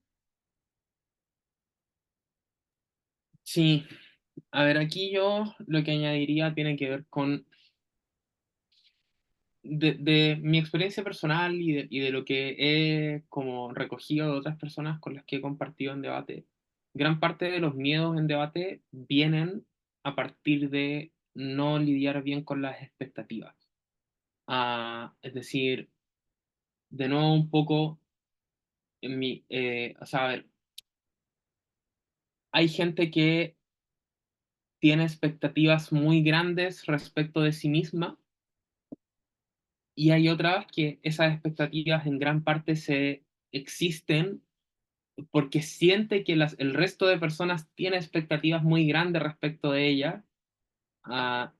Sí, a ver, aquí yo lo que añadiría tiene que ver con de mi experiencia personal y de lo que he como recogido de otras personas con las que he compartido en debate. Gran parte de los miedos en debate vienen a partir de no lidiar bien con las expectativas. Es decir, de nuevo un poco o sea, a ver, hay gente que tiene expectativas muy grandes respecto de sí misma y hay otras que esas expectativas en gran parte se existen porque siente que el resto de personas tiene expectativas muy grandes respecto de ella,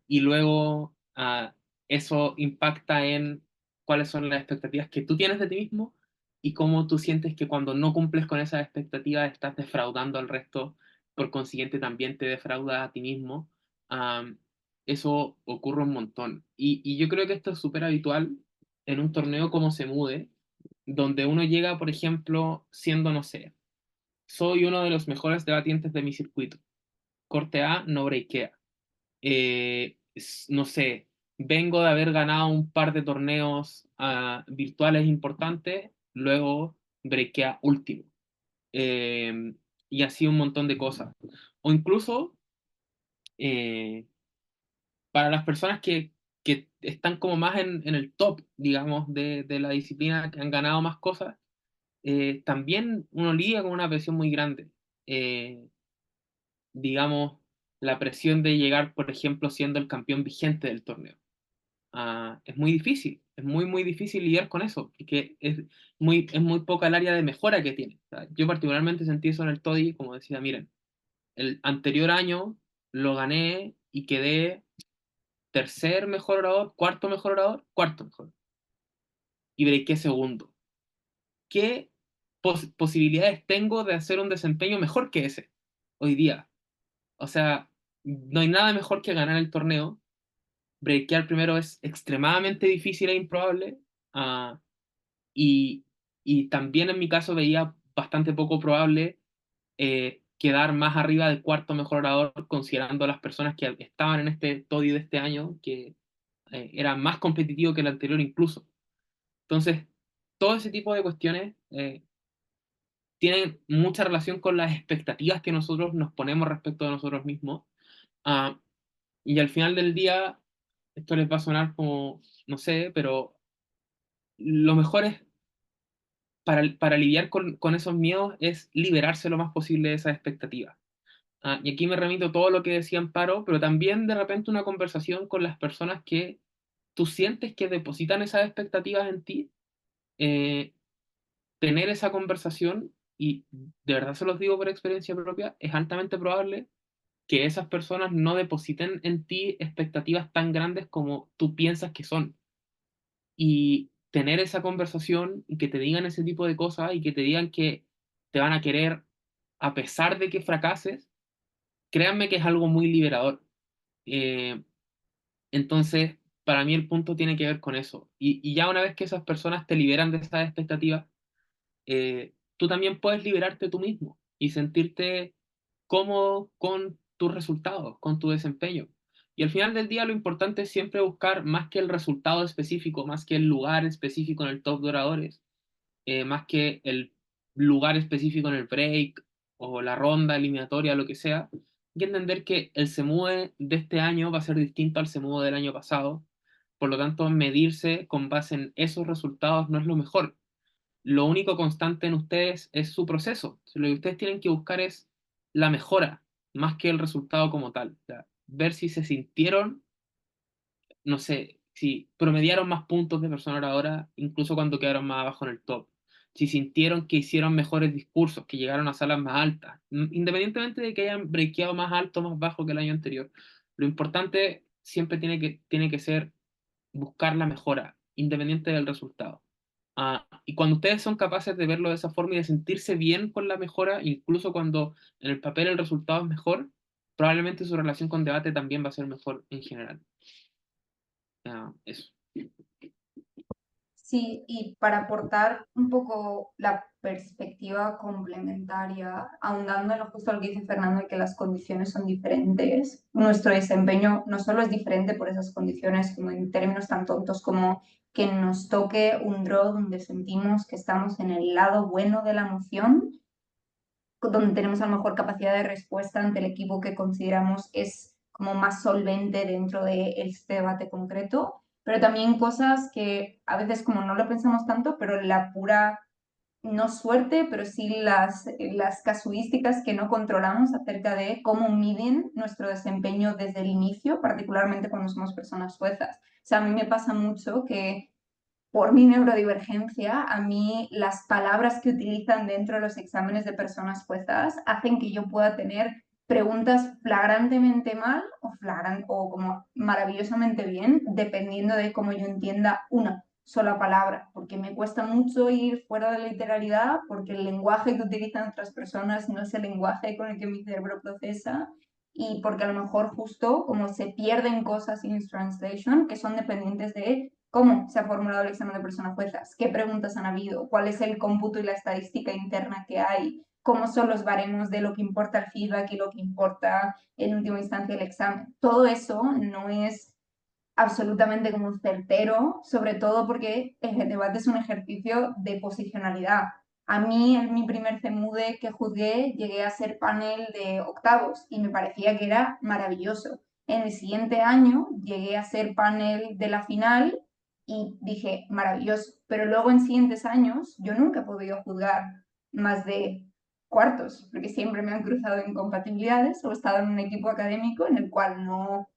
y luego eso impacta en cuáles son las expectativas que tú tienes de ti mismo y cómo tú sientes que cuando no cumples con esas expectativas estás defraudando al resto, por consiguiente también te defraudas a ti mismo. Eso ocurre un montón. Y yo creo que esto es súper habitual en un torneo como se mude, donde uno llega, por ejemplo, siendo, no sé, soy uno de los mejores debatientes de mi circuito. Corte A, no breakea. No sé, vengo de haber ganado un par de torneos virtuales importantes, luego breakea último. Eh, y así un montón de cosas. O incluso eh, para las personas que están como más en el top, digamos, de la disciplina, que han ganado más cosas, también uno lidia con una presión muy grande. Eh, digamos, la presión de llegar, por ejemplo, siendo el campeón vigente del torneo. Es muy difícil, es muy, muy difícil lidiar con eso, porque es muy poca el área de mejora que tiene. O sea, yo particularmente sentí eso en el TODI, como decía, miren, el anterior año lo gané y quedé tercer mejor orador, cuarto mejor, y breaké segundo. ¿Qué posibilidades tengo de hacer un desempeño mejor que ese hoy día? O sea, no hay nada mejor que ganar el torneo. Breakear primero es extremadamente difícil e improbable. ah, y, y también en mi caso veía bastante poco probable quedar más arriba del cuarto mejor orador, considerando las personas que estaban en este TODI de este año, que era más competitivo que el anterior incluso. Entonces, todo ese tipo de cuestiones tienen mucha relación con las expectativas que nosotros nos ponemos respecto de nosotros mismos. Ah, y al final del día, esto les va a sonar como, no sé, pero lo mejor es para lidiar con esos miedos es liberarse lo más posible de esas expectativas. Y aquí me remito a todo lo que decía Amparo, pero también de repente una conversación con las personas que tú sientes que depositan esas expectativas en ti, eh, tener esa conversación, y de verdad se los digo por experiencia propia, es altamente probable que esas personas no depositen en ti expectativas tan grandes como tú piensas que son. tener esa conversación y que te digan ese tipo de cosas y que te digan que te van a querer a pesar de que fracases, créanme que es algo muy liberador. Eh, entonces, para mí el punto tiene que ver con eso. Y ya una vez que esas personas te liberan de esas expectativas, tú también puedes liberarte tú mismo y sentirte cómodo con tus resultados, con tu desempeño. Y al final del día lo importante es siempre buscar más que el resultado específico, más que el lugar específico en el top de oradores, más que el lugar específico en el break o la ronda eliminatoria, lo que sea. Hay que entender que el SEMUE de este año va a ser distinto al SEMUE del año pasado. Por lo tanto, medirse con base en esos resultados no es lo mejor. Lo único constante en ustedes es su proceso. Lo que ustedes tienen que buscar es la mejora, más que el resultado como tal. O sea, ver si se sintieron, no sé, si promediaron más puntos de persona oradora, incluso cuando quedaron más abajo en el top. Si sintieron que hicieron mejores discursos, que llegaron a salas más altas, independientemente de que hayan breakeado más alto o más bajo que el año anterior. Lo importante siempre tiene que ser buscar la mejora, independiente del resultado. Y cuando ustedes son capaces de verlo de esa forma y de sentirse bien con la mejora, incluso cuando en el papel el resultado es mejor, probablemente su relación con debate también va a ser mejor en general. Eso. Sí, y para aportar un poco la perspectiva complementaria, ahondando en lo justo lo que dice Fernando, de que las condiciones son diferentes, nuestro desempeño no solo es diferente por esas condiciones, como en términos tan tontos como que nos toque un draw donde sentimos que estamos en el lado bueno de la emoción, donde tenemos a lo mejor capacidad de respuesta ante el equipo que consideramos es como más solvente dentro de este debate concreto, pero también cosas que a veces como no lo pensamos tanto, pero la pura, no suerte, pero sí las casuísticas que no controlamos acerca de cómo miden nuestro desempeño desde el inicio, particularmente cuando somos personas suezas. O sea, a mí me pasa mucho que por mi neurodivergencia, a mí las palabras que utilizan dentro de los exámenes de personas juezas hacen que yo pueda tener preguntas flagrantemente mal o como maravillosamente bien, dependiendo de cómo yo entienda una sola palabra, porque me cuesta mucho ir fuera de la literalidad, porque el lenguaje que utilizan otras personas no es el lenguaje con el que mi cerebro procesa, y porque a lo mejor justo como se pierden cosas in translation que son dependientes de cómo se ha formulado el examen de personas juezas, qué preguntas han habido, cuál es el cómputo y la estadística interna que hay, cómo son los baremos de lo que importa el feedback y lo que importa en última instancia el examen. Todo eso no es absolutamente como certero, sobre todo porque el debate es un ejercicio de posicionalidad. A mí, en mi primer CEMUDE que juzgué, llegué a ser panel de octavos y me parecía que era maravilloso. En el siguiente año llegué a ser panel de la final y dije, maravilloso. Pero luego en siguientes años yo nunca he podido juzgar más de cuartos, porque siempre me han cruzado incompatibilidades o he estado en un equipo académico en el cual no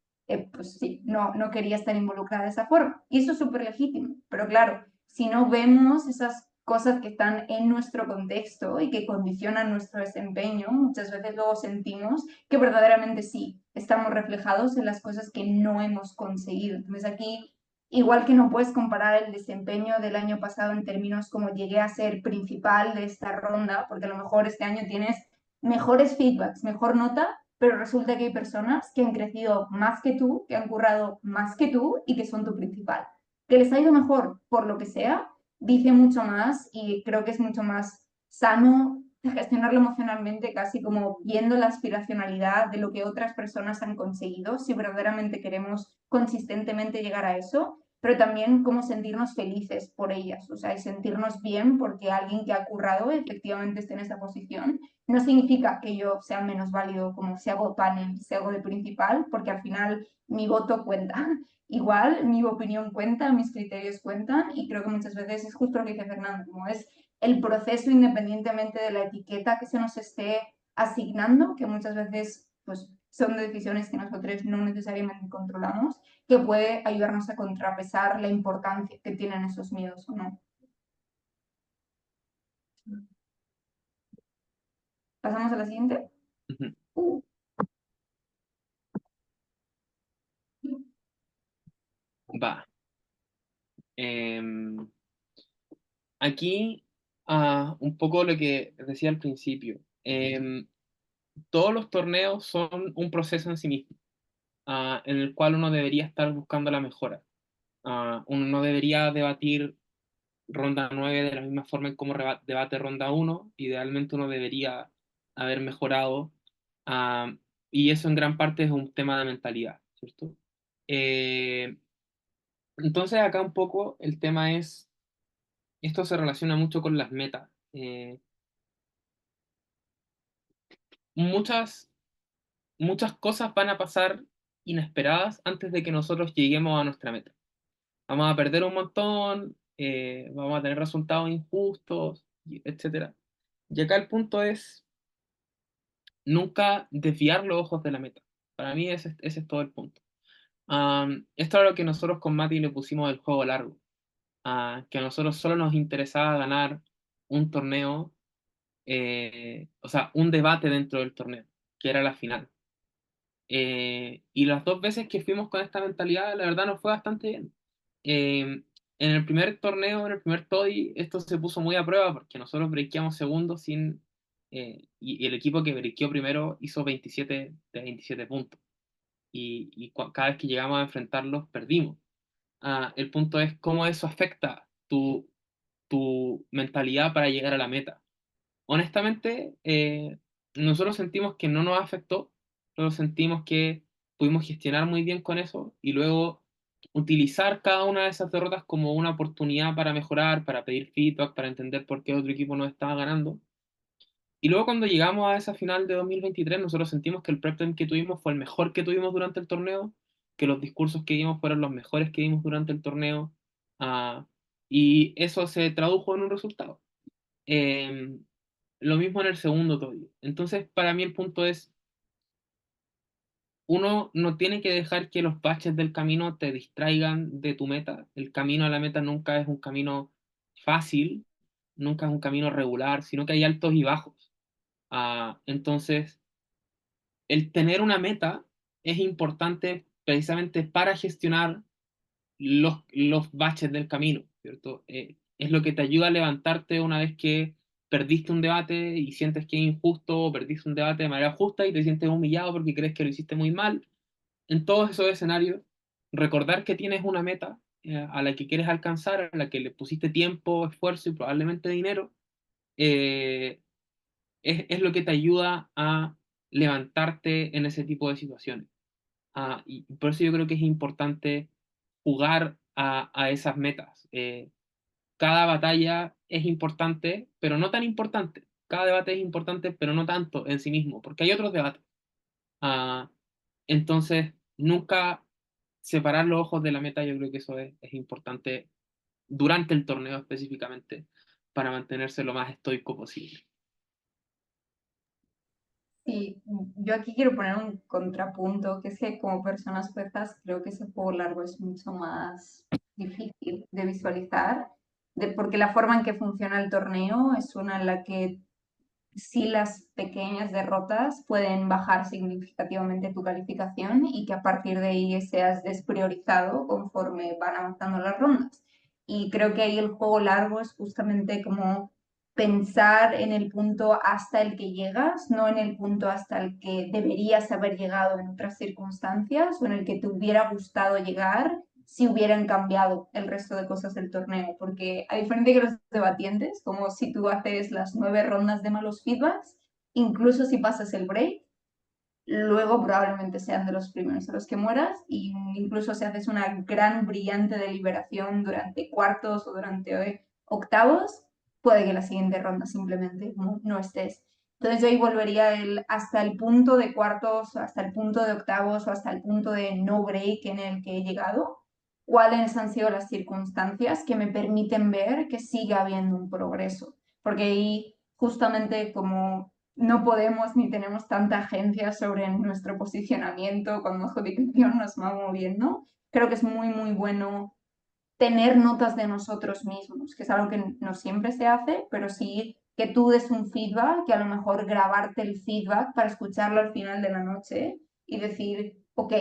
pues sí, no quería estar involucrada de esa forma. Y eso es súper legítimo. Pero claro, si no vemos esas cosas que están en nuestro contexto y que condicionan nuestro desempeño, muchas veces luego sentimos que verdaderamente sí, estamos reflejados en las cosas que no hemos conseguido. Entonces aquí, igual que no puedes comparar el desempeño del año pasado en términos como llegué a ser principal de esta ronda, porque a lo mejor este año tienes mejores feedbacks, mejor nota, pero resulta que hay personas que han crecido más que tú, que han currado más que tú y que son tu principal. Que les ha ido mejor por lo que sea, dice mucho más y creo que es mucho más sano gestionarlo emocionalmente, casi como viendo la aspiracionalidad de lo que otras personas han conseguido, si verdaderamente queremos consistentemente llegar a eso, pero también como sentirnos felices por ellas, o sea, y sentirnos bien porque alguien que ha currado efectivamente esté en esa posición no significa que yo sea menos válido como si hago panel, si hago de principal, porque al final mi voto cuenta. Igual, mi opinión cuenta, mis criterios cuentan y creo que muchas veces es justo lo que dice Fernando, como es el proceso independientemente de la etiqueta que se nos esté asignando, que muchas veces pues, son decisiones que nosotros no necesariamente controlamos, que puede ayudarnos a contrapesar la importancia que tienen esos miedos o no. ¿Pasamos a la siguiente? Ujú. Va. Em, Aquí, un poco lo que decía al principio. Todos los torneos son un proceso en sí mismo, en el cual uno debería estar buscando la mejora. Uno no debería debatir ronda 9 de la misma forma en como debate ronda uno. Idealmente uno debería haber mejorado, ah, y eso en gran parte es un tema de mentalidad, ¿cierto? Eh, entonces acá un poco el tema es, esto se relaciona mucho con las metas. Muchas, muchas cosas van a pasar inesperadas antes de que nosotros lleguemos a nuestra meta. Vamos a perder un montón, vamos a tener resultados injustos, etcétera. Y acá el punto es nunca desviar los ojos de la meta. Para mí ese es todo el punto. Esto es lo que nosotros con Mati le pusimos el juego largo, que a nosotros solo nos interesaba ganar un torneo, o sea, un debate dentro del torneo, que era la final. Y las dos veces que fuimos con esta mentalidad, la verdad nos fue bastante bien. En el primer torneo, en el primer TODI, esto se puso muy a prueba porque nosotros breakeamos segundos y el equipo que breakeó primero hizo 27 de 27 puntos. Cada vez que llegamos a enfrentarlos, perdimos. El punto es cómo eso afecta tu mentalidad para llegar a la meta. Honestamente, nosotros sentimos que no nos afectó, nosotros sentimos que pudimos gestionar muy bien con eso y luego utilizar cada una de esas derrotas como una oportunidad para mejorar, para pedir feedback, para entender por qué otro equipo nos estaba ganando. Y luego cuando llegamos a esa final de 2023, nosotros sentimos que el prep time que tuvimos fue el mejor que tuvimos durante el torneo, que los discursos que dimos fueron los mejores que dimos durante el torneo, ah, y eso se tradujo en un resultado. Eh, lo mismo en el segundo todavía. Entonces, para mí el punto es, uno no tiene que dejar que los baches del camino te distraigan de tu meta. El camino a la meta nunca es un camino fácil, nunca es un camino regular, sino que hay altos y bajos. Entonces, el tener una meta es importante precisamente para gestionar los baches del camino, ¿cierto? Es lo que te ayuda a levantarte una vez que perdiste un debate y sientes que es injusto, o perdiste un debate de manera justa y te sientes humillado porque crees que lo hiciste muy mal. En todos esos escenarios, recordar que tienes una meta, a la que quieres alcanzar, a la que le pusiste tiempo, esfuerzo y probablemente dinero, eh, es lo que te ayuda a levantarte en ese tipo de situaciones. Y por eso yo creo que es importante jugar a esas metas. Cada batalla es importante, pero no tan importante. Cada debate es importante, pero no tanto en sí mismo, porque hay otros debates. Ah, entonces, nunca separar los ojos de la meta, yo creo que eso es importante durante el torneo específicamente, para mantenerse lo más estoico posible. Sí, yo aquí quiero poner un contrapunto, que es que como personas suecas creo que ese juego largo es mucho más difícil de visualizar, porque la forma en que funciona el torneo es una en la que sí las pequeñas derrotas pueden bajar significativamente tu calificación y que a partir de ahí seas despriorizado conforme van avanzando las rondas. Y creo que ahí el juego largo es justamente como pensar en el punto hasta el que llegas, no en el punto hasta el que deberías haber llegado en otras circunstancias o en el que te hubiera gustado llegar si hubieran cambiado el resto de cosas del torneo, porque a diferencia de los debatientes, como si tú haces las 9 rondas de malos feedbacks, incluso si pasas el break, luego probablemente sean de los primeros a los que mueras, y incluso si haces una gran brillante deliberación durante cuartos o durante octavos, puede que la siguiente ronda simplemente no estés. Entonces yo ahí volvería hasta el punto de cuartos, hasta el punto de octavos o hasta el punto de no break en el que he llegado, cuáles han sido las circunstancias que me permiten ver que sigue habiendo un progreso. Porque ahí justamente como no podemos ni tenemos tanta agencia sobre nuestro posicionamiento cuando adjudicación nos va moviendo, creo que es muy, muy bueno tener notas de nosotros mismos, que es algo que no siempre se hace, pero sí que tú des un feedback, que a lo mejor grabarte el feedback para escucharlo al final de la noche y decir, ok,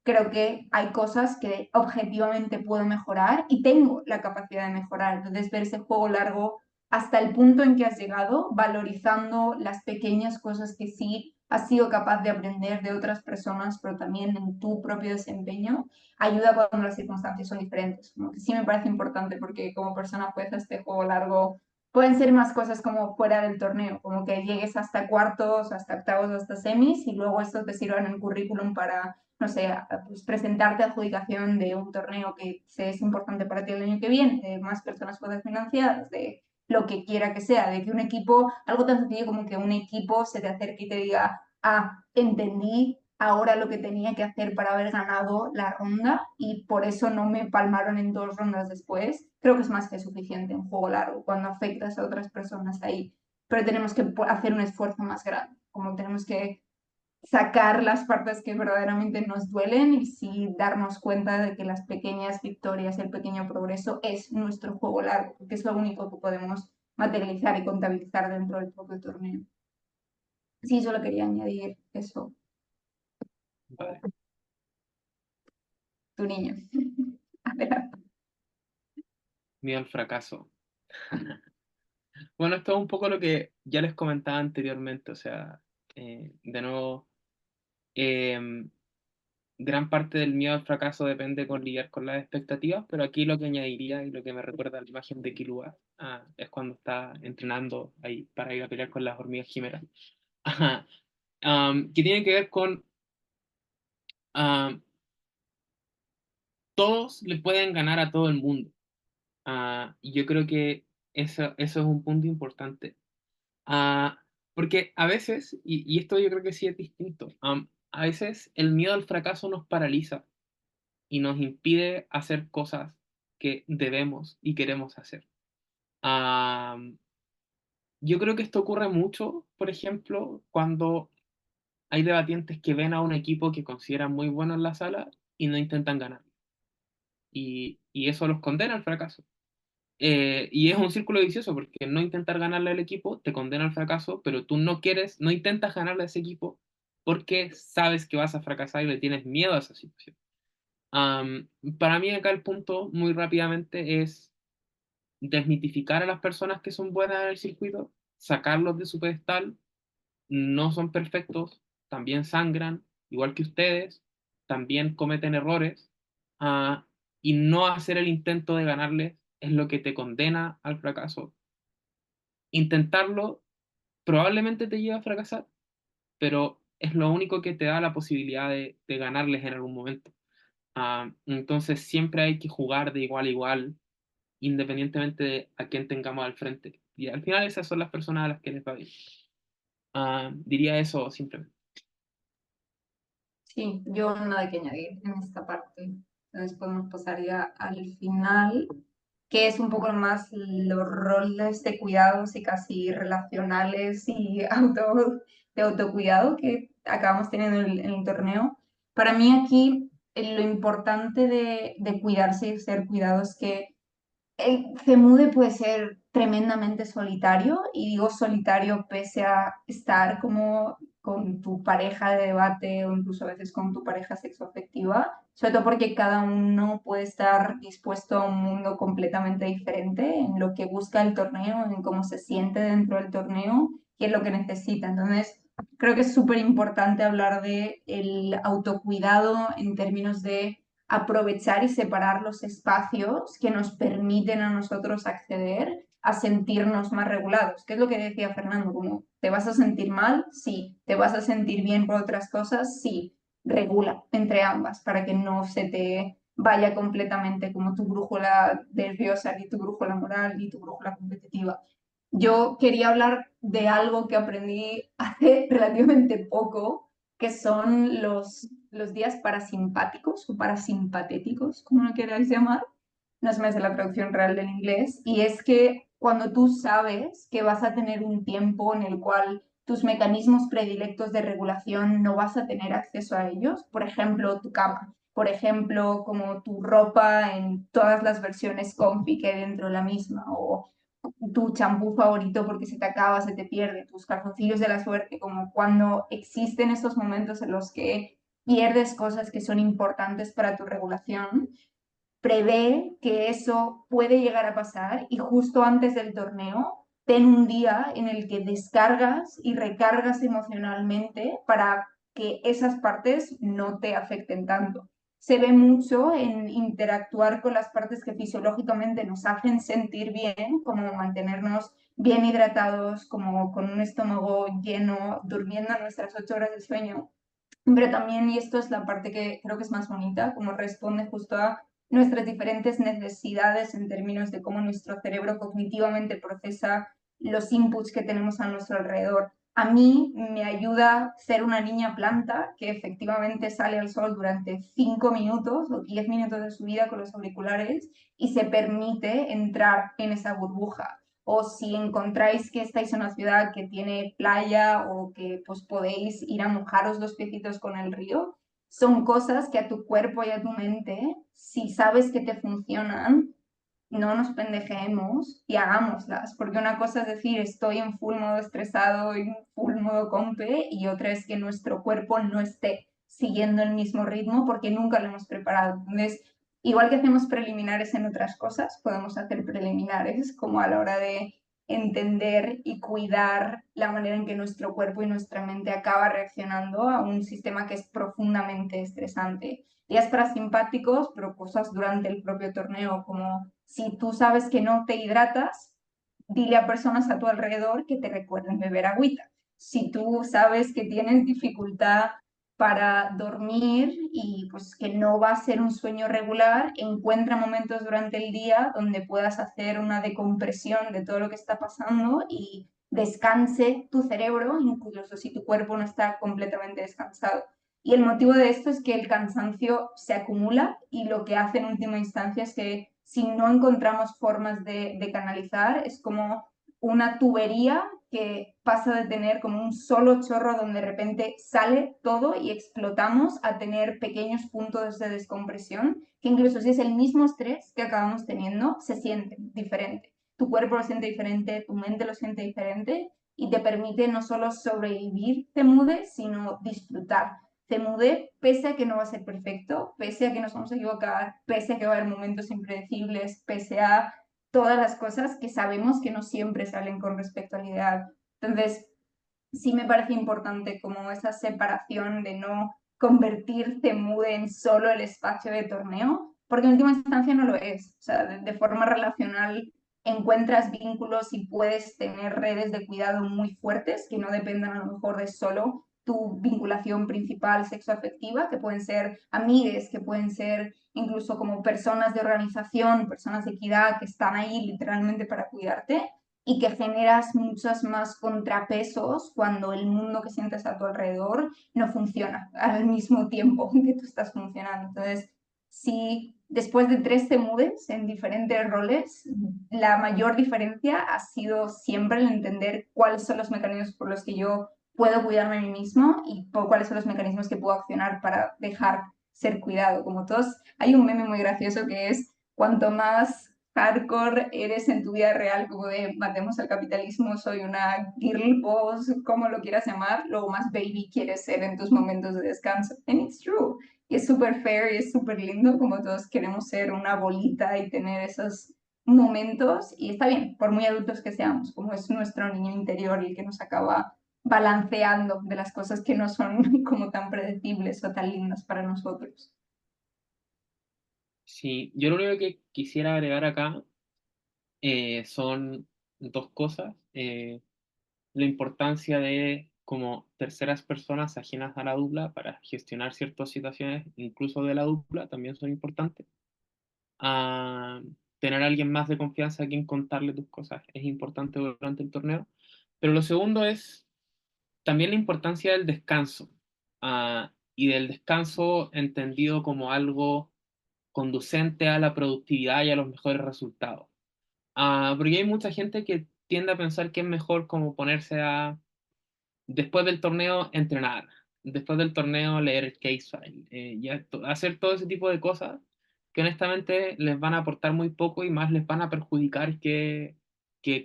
creo que hay cosas que objetivamente puedo mejorar y tengo la capacidad de mejorar. Entonces, ver ese juego largo hasta el punto en que has llegado, valorizando las pequeñas cosas que sí has sido capaz de aprender de otras personas, pero también en tu propio desempeño, ayuda cuando las circunstancias son diferentes. Como que sí me parece importante porque como persona jueza este juego largo pueden ser más cosas como fuera del torneo, como que llegues hasta cuartos, hasta octavos, hasta semis y luego esto te sirva en el currículum para, no sé, pues presentarte a adjudicación de un torneo que es importante para ti el año que viene, de más personas puedas financiadas, de lo que quiera que sea, de que un equipo, algo tan sencillo como que un equipo se te acerque y te diga, ah, entendí ahora lo que tenía que hacer para haber ganado la ronda y por eso no me palmaron en 2 rondas después, creo que es más que suficiente en juego largo cuando afectas a otras personas ahí, pero tenemos que hacer un esfuerzo más grande, como tenemos que sacar las partes que verdaderamente nos duelen y sí darnos cuenta de que las pequeñas victorias, el pequeño progreso es nuestro juego largo, porque es lo único que podemos materializar y contabilizar dentro del propio torneo. Sí, solo quería añadir eso, Vale. tu niño. Adelante. Miedo al fracaso. Bueno, esto es un poco lo que ya les comentaba anteriormente, o sea, de nuevo, em, gran parte del miedo al fracaso depende con lidiar con las expectativas, pero aquí lo que añadiría y lo que me recuerda a la imagen de Killua es cuando está entrenando ahí para ir a pelear con las hormigas quimeras. Ajá. Que tiene que ver con am, todos le pueden ganar a todo el mundo. Y yo creo que eso es un punto importante. Porque a veces, y esto yo creo que sí es distinto, a veces el miedo al fracaso nos paraliza y nos impide hacer cosas que debemos y queremos hacer. Am, yo creo que esto ocurre mucho, por ejemplo, cuando hay debatientes que ven a un equipo que consideran muy bueno en la sala y no intentan ganar. Y eso los condena al fracaso. Y es un círculo vicioso porque no intentar ganarle al equipo te condena al fracaso, pero tú no quieres, no intentas ganarle a ese equipo porque sabes que vas a fracasar y le tienes miedo a esa situación. Am, para mí acá el punto muy rápidamente es desmitificar a las personas que son buenas en el circuito, sacarlos de su pedestal, no son perfectos, también sangran, igual que ustedes, también cometen errores, ah, y no hacer el intento de ganarles es lo que te condena al fracaso. Intentarlo probablemente te lleva a fracasar, pero es lo único que te da la posibilidad de ganarles en algún momento. Entonces siempre hay que jugar de igual a igual, independientemente de a quién tengamos al frente. Y al final esas son las personas a las que les va bien. Diría eso simplemente. Sí, yo nada que añadir en esta parte. Entonces podemos pasar ya al final, que es un poco más los roles de cuidados y casi relacionales y de autocuidado que acabamos teniendo en el torneo. Para mí aquí lo importante de cuidarse y ser cuidado es que el Cemude puede ser tremendamente solitario y digo solitario pese a estar como con tu pareja de debate o incluso a veces con tu pareja sexoafectiva, sobre todo porque cada uno puede estar dispuesto a un mundo completamente diferente en lo que busca el torneo, en cómo se siente dentro del torneo y en lo que necesita. Entonces, creo que es súper importante hablar de el autocuidado en términos de aprovechar y separar los espacios que nos permiten a nosotros acceder a sentirnos más regulados. ¿Qué es lo que decía Fernando? Como, ¿te vas a sentir mal? Sí. ¿Te vas a sentir bien por otras cosas? Sí. Regula entre ambas para que no se te vaya completamente como tu brújula nerviosa, ni tu brújula moral, ni tu brújula competitiva. Yo quería hablar de algo que aprendí hace relativamente poco, que son los días parasimpáticos o parasimpatéticos, como lo queráis llamar. No se me hace la traducción real del inglés. Y es que cuando tú sabes que vas a tener un tiempo en el cual tus mecanismos predilectos de regulación no vas a tener acceso a ellos, por ejemplo, tu cama, por ejemplo, como tu ropa en todas las versiones comfy que hay dentro de la misma, o tu champú favorito porque se te acaba, se te pierde, tus calzoncillos de la suerte, como cuando existen estos momentos en los que pierdes cosas que son importantes para tu regulación, prevé que eso puede llegar a pasar y justo antes del torneo ten un día en el que descargas y recargas emocionalmente para que esas partes no te afecten tanto. Se ve mucho en interactuar con las partes que fisiológicamente nos hacen sentir bien, como mantenernos bien hidratados, como con un estómago lleno, durmiendo nuestras 8 horas de sueño, pero también, y esto es la parte que creo que es más bonita, como responde justo a nuestras diferentes necesidades en términos de cómo nuestro cerebro cognitivamente procesa los inputs que tenemos a nuestro alrededor. A mí me ayuda ser una niña planta que efectivamente sale al sol durante 5 minutos o 10 minutos de su vida con los auriculares y se permite entrar en esa burbuja. O si encontráis que estáis en una ciudad que tiene playa o que pues podéis ir a mojaros los piecitos con el río, son cosas que a tu cuerpo y a tu mente, si sabes que te funcionan, no nos pendejemos y hagámoslas, porque una cosa es decir, estoy en full modo estresado y en full modo compe, y otra es que nuestro cuerpo no esté siguiendo el mismo ritmo porque nunca lo hemos preparado. Entonces, igual que hacemos preliminares en otras cosas, podemos hacer preliminares como a la hora de entender y cuidar la manera en que nuestro cuerpo y nuestra mente acaba reaccionando a un sistema que es profundamente estresante. Días parasimpáticos, pero cosas durante el propio torneo, como si tú sabes que no te hidratas, dile a personas a tu alrededor que te recuerden beber agüita. Si tú sabes que tienes dificultad para dormir y pues que no va a ser un sueño regular, encuentra momentos durante el día donde puedas hacer una decompresión de todo lo que está pasando y descanse tu cerebro, incluso si tu cuerpo no está completamente descansado. Y el motivo de esto es que el cansancio se acumula y lo que hace en última instancia es que si no encontramos formas de canalizar, es como una tubería que pasa de tener como un solo chorro donde de repente sale todo y explotamos a tener pequeños puntos de descompresión, que incluso si es el mismo estrés que acabamos teniendo, se siente diferente. Tu cuerpo lo siente diferente, tu mente lo siente diferente y te permite no solo sobrevivir te mude, sino disfrutar. Te mude pese a que no va a ser perfecto, pese a que nos vamos a equivocar, pese a que va a haber momentos impredecibles, pese a todas las cosas que sabemos que no siempre salen con respecto al ideal. Entonces, sí me parece importante como esa separación de no convertir Temude en solo el espacio de torneo, porque en última instancia no lo es. O sea, de forma relacional encuentras vínculos y puedes tener redes de cuidado muy fuertes que no dependan a lo mejor de solo tu vinculación principal sexoafectiva, que pueden ser amigues, que pueden ser incluso como personas de organización, personas de equidad que están ahí literalmente para cuidarte, y que generas muchos más contrapesos cuando el mundo que sientes a tu alrededor no funciona al mismo tiempo que tú estás funcionando. Entonces, si después de 3 temudes en diferentes roles, la mayor diferencia ha sido siempre el entender cuáles son los mecanismos por los que yo puedo cuidarme a mí mismo y cuáles son los mecanismos que puedo accionar para dejar ser cuidado. Como todos, hay un meme muy gracioso que es cuanto más hardcore eres en tu vida real, como de matemos al capitalismo, soy una girl boss, como lo quieras llamar, luego más baby quieres ser en tus momentos de descanso. And it's true. Y es súper fair y es súper lindo, como todos queremos ser una bolita y tener esos momentos. Y está bien, por muy adultos que seamos, como es nuestro niño interior y el que nos acaba balanceando de las cosas que no son como tan predecibles o tan lindas para nosotros. Sí, yo lo único que quisiera agregar acá son dos cosas. La importancia de como terceras personas ajenas a la dupla para gestionar ciertas situaciones, incluso de la dupla, también son importantes. A tener a alguien más de confianza a quien contarle tus cosas es importante durante el torneo. Pero lo segundo es también la importancia del descanso, y del descanso entendido como algo conducente a la productividad y a los mejores resultados. Porque hay mucha gente que tiende a pensar que es mejor como ponerse a, después del torneo, entrenar, después del torneo, leer el case file, hacer todo ese tipo de cosas que honestamente les van a aportar muy poco y más les van a perjudicar que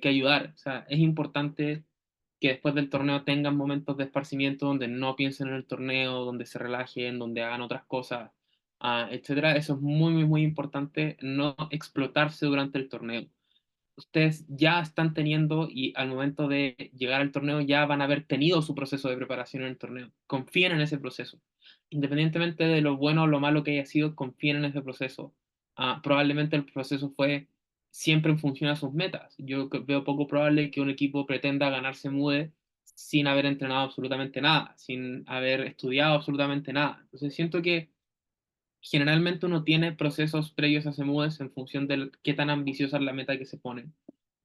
ayudar. O sea, es importante que después del torneo tengan momentos de esparcimiento donde no piensen en el torneo, donde se relajen, donde hagan otras cosas, etcétera. Eso es muy, muy, muy importante, no explotarse durante el torneo. Ustedes ya están teniendo y al momento de llegar al torneo ya van a haber tenido su proceso de preparación en el torneo. Confíen en ese proceso. Independientemente de lo bueno o lo malo que haya sido, confíen en ese proceso. Probablemente el proceso fue siempre en función a sus metas. Yo veo poco probable que un equipo pretenda ganarse MUDE sin haber entrenado absolutamente nada, sin haber estudiado absolutamente nada. Entonces siento que generalmente uno tiene procesos previos a CMUDES en función de qué tan ambiciosa es la meta que se pone.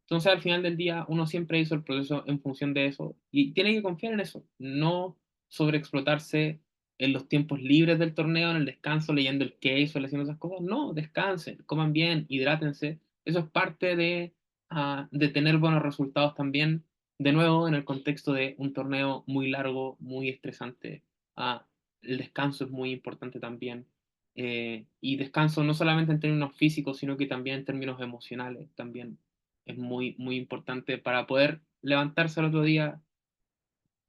Entonces, al final del día, uno siempre hizo el proceso en función de eso y tiene que confiar en eso, no sobreexplotarse en los tiempos libres del torneo, en el descanso, leyendo el case o haciendo esas cosas. No, descansen, coman bien, hidrátense. Eso es parte de tener buenos resultados también, de nuevo, en el contexto de un torneo muy largo, muy estresante. Ah, el descanso es muy importante también. Y descanso no solamente en términos físicos, sino que también en términos emocionales. También es muy, muy importante para poder levantarse el otro día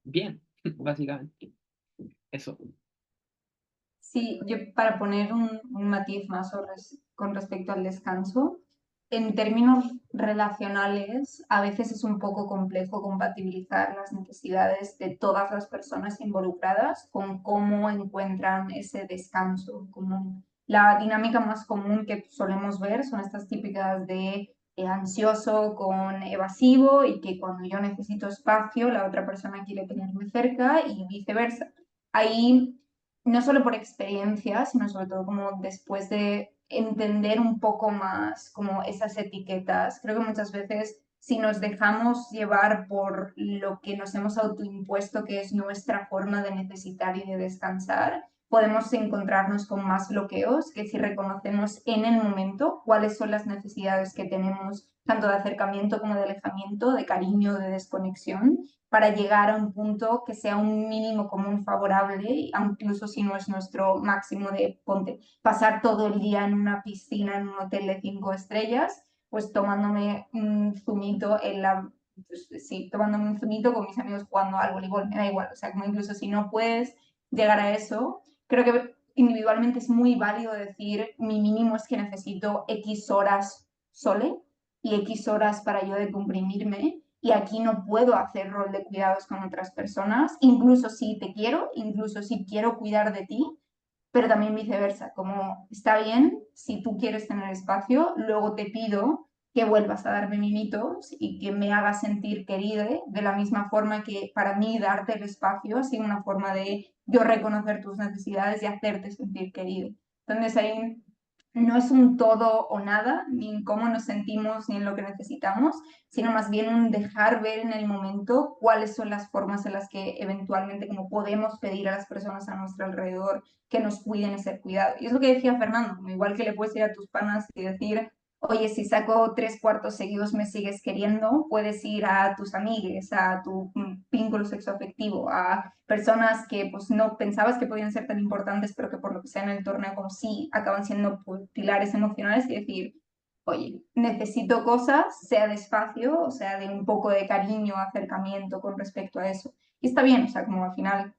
bien, básicamente. Eso. Sí, yo para poner un matiz más con respecto al descanso, en términos relacionales, a veces es un poco complejo compatibilizar las necesidades de todas las personas involucradas con cómo encuentran ese descanso. Como la dinámica más común que solemos ver son estas típicas de ansioso con evasivo y que cuando yo necesito espacio, la otra persona quiere tenerme cerca y viceversa. Ahí no solo por experiencia, sino sobre todo como después de entender un poco más como esas etiquetas. Creo que muchas veces si nos dejamos llevar por lo que nos hemos autoimpuesto, que es nuestra forma de necesitar y de descansar, podemos encontrarnos con más bloqueos que si reconocemos en el momento cuáles son las necesidades que tenemos, tanto de acercamiento como de alejamiento, de cariño, de desconexión, para llegar a un punto que sea un mínimo común favorable, incluso si no es nuestro máximo de, ponte, pasar todo el día en una piscina en un hotel de 5 estrellas, pues tomándome un zumito pues, sí, tomándome un zumito con mis amigos jugando al voleibol, me da igual, o sea, como incluso si no puedes llegar a eso, creo que individualmente es muy válido decir mi mínimo es que necesito X horas sole y X horas para yo decomprimirme y aquí no puedo hacer rol de cuidados con otras personas, incluso si te quiero, incluso si quiero cuidar de ti, pero también viceversa, como está bien, si tú quieres tener espacio, luego te pido que vuelvas a darme mimitos y que me hagas sentir querida, de la misma forma que para mí darte el espacio ha sido una forma de yo reconocer tus necesidades y hacerte sentir querido. Entonces ahí no es un todo o nada, ni en cómo nos sentimos ni en lo que necesitamos, sino más bien un dejar ver en el momento cuáles son las formas en las que eventualmente como podemos pedir a las personas a nuestro alrededor que nos cuiden y ser cuidados. Y es lo que decía Fernando, igual que le puedes ir a tus panas y decir, oye, si saco 3 cuartos seguidos me sigues queriendo, puedes ir a tus amigues, a tu vínculo sexoafectivo, a personas que pues no pensabas que podían ser tan importantes, pero que por lo que sea en el torneo como sí acaban siendo pues, pilares emocionales y decir, oye, necesito cosas, sea de espacio, o sea, de un poco de cariño, acercamiento con respecto a eso. Y está bien, o sea, como al final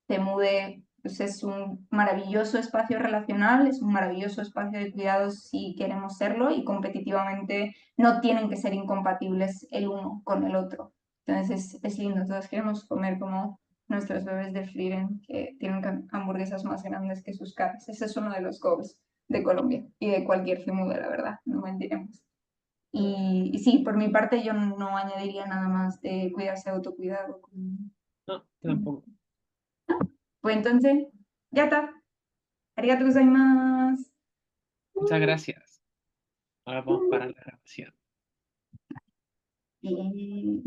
te mude, pues es un maravilloso espacio relacional, es un maravilloso espacio de cuidados si queremos serlo y competitivamente no tienen que ser incompatibles el uno con el otro. Entonces es lindo, todos queremos comer como nuestros bebés de Frieren que tienen hamburguesas más grandes que sus caras. Ese es uno de los goals de Colombia y de cualquier FIMUDE, la verdad, no mentiremos. Y sí, por mi parte yo no añadiría nada más de cuidarse, autocuidado. No, tampoco. Pues entonces, ya está. Arigato gozaimasu. Muchas gracias. Ahora vamos para la grabación. Bien.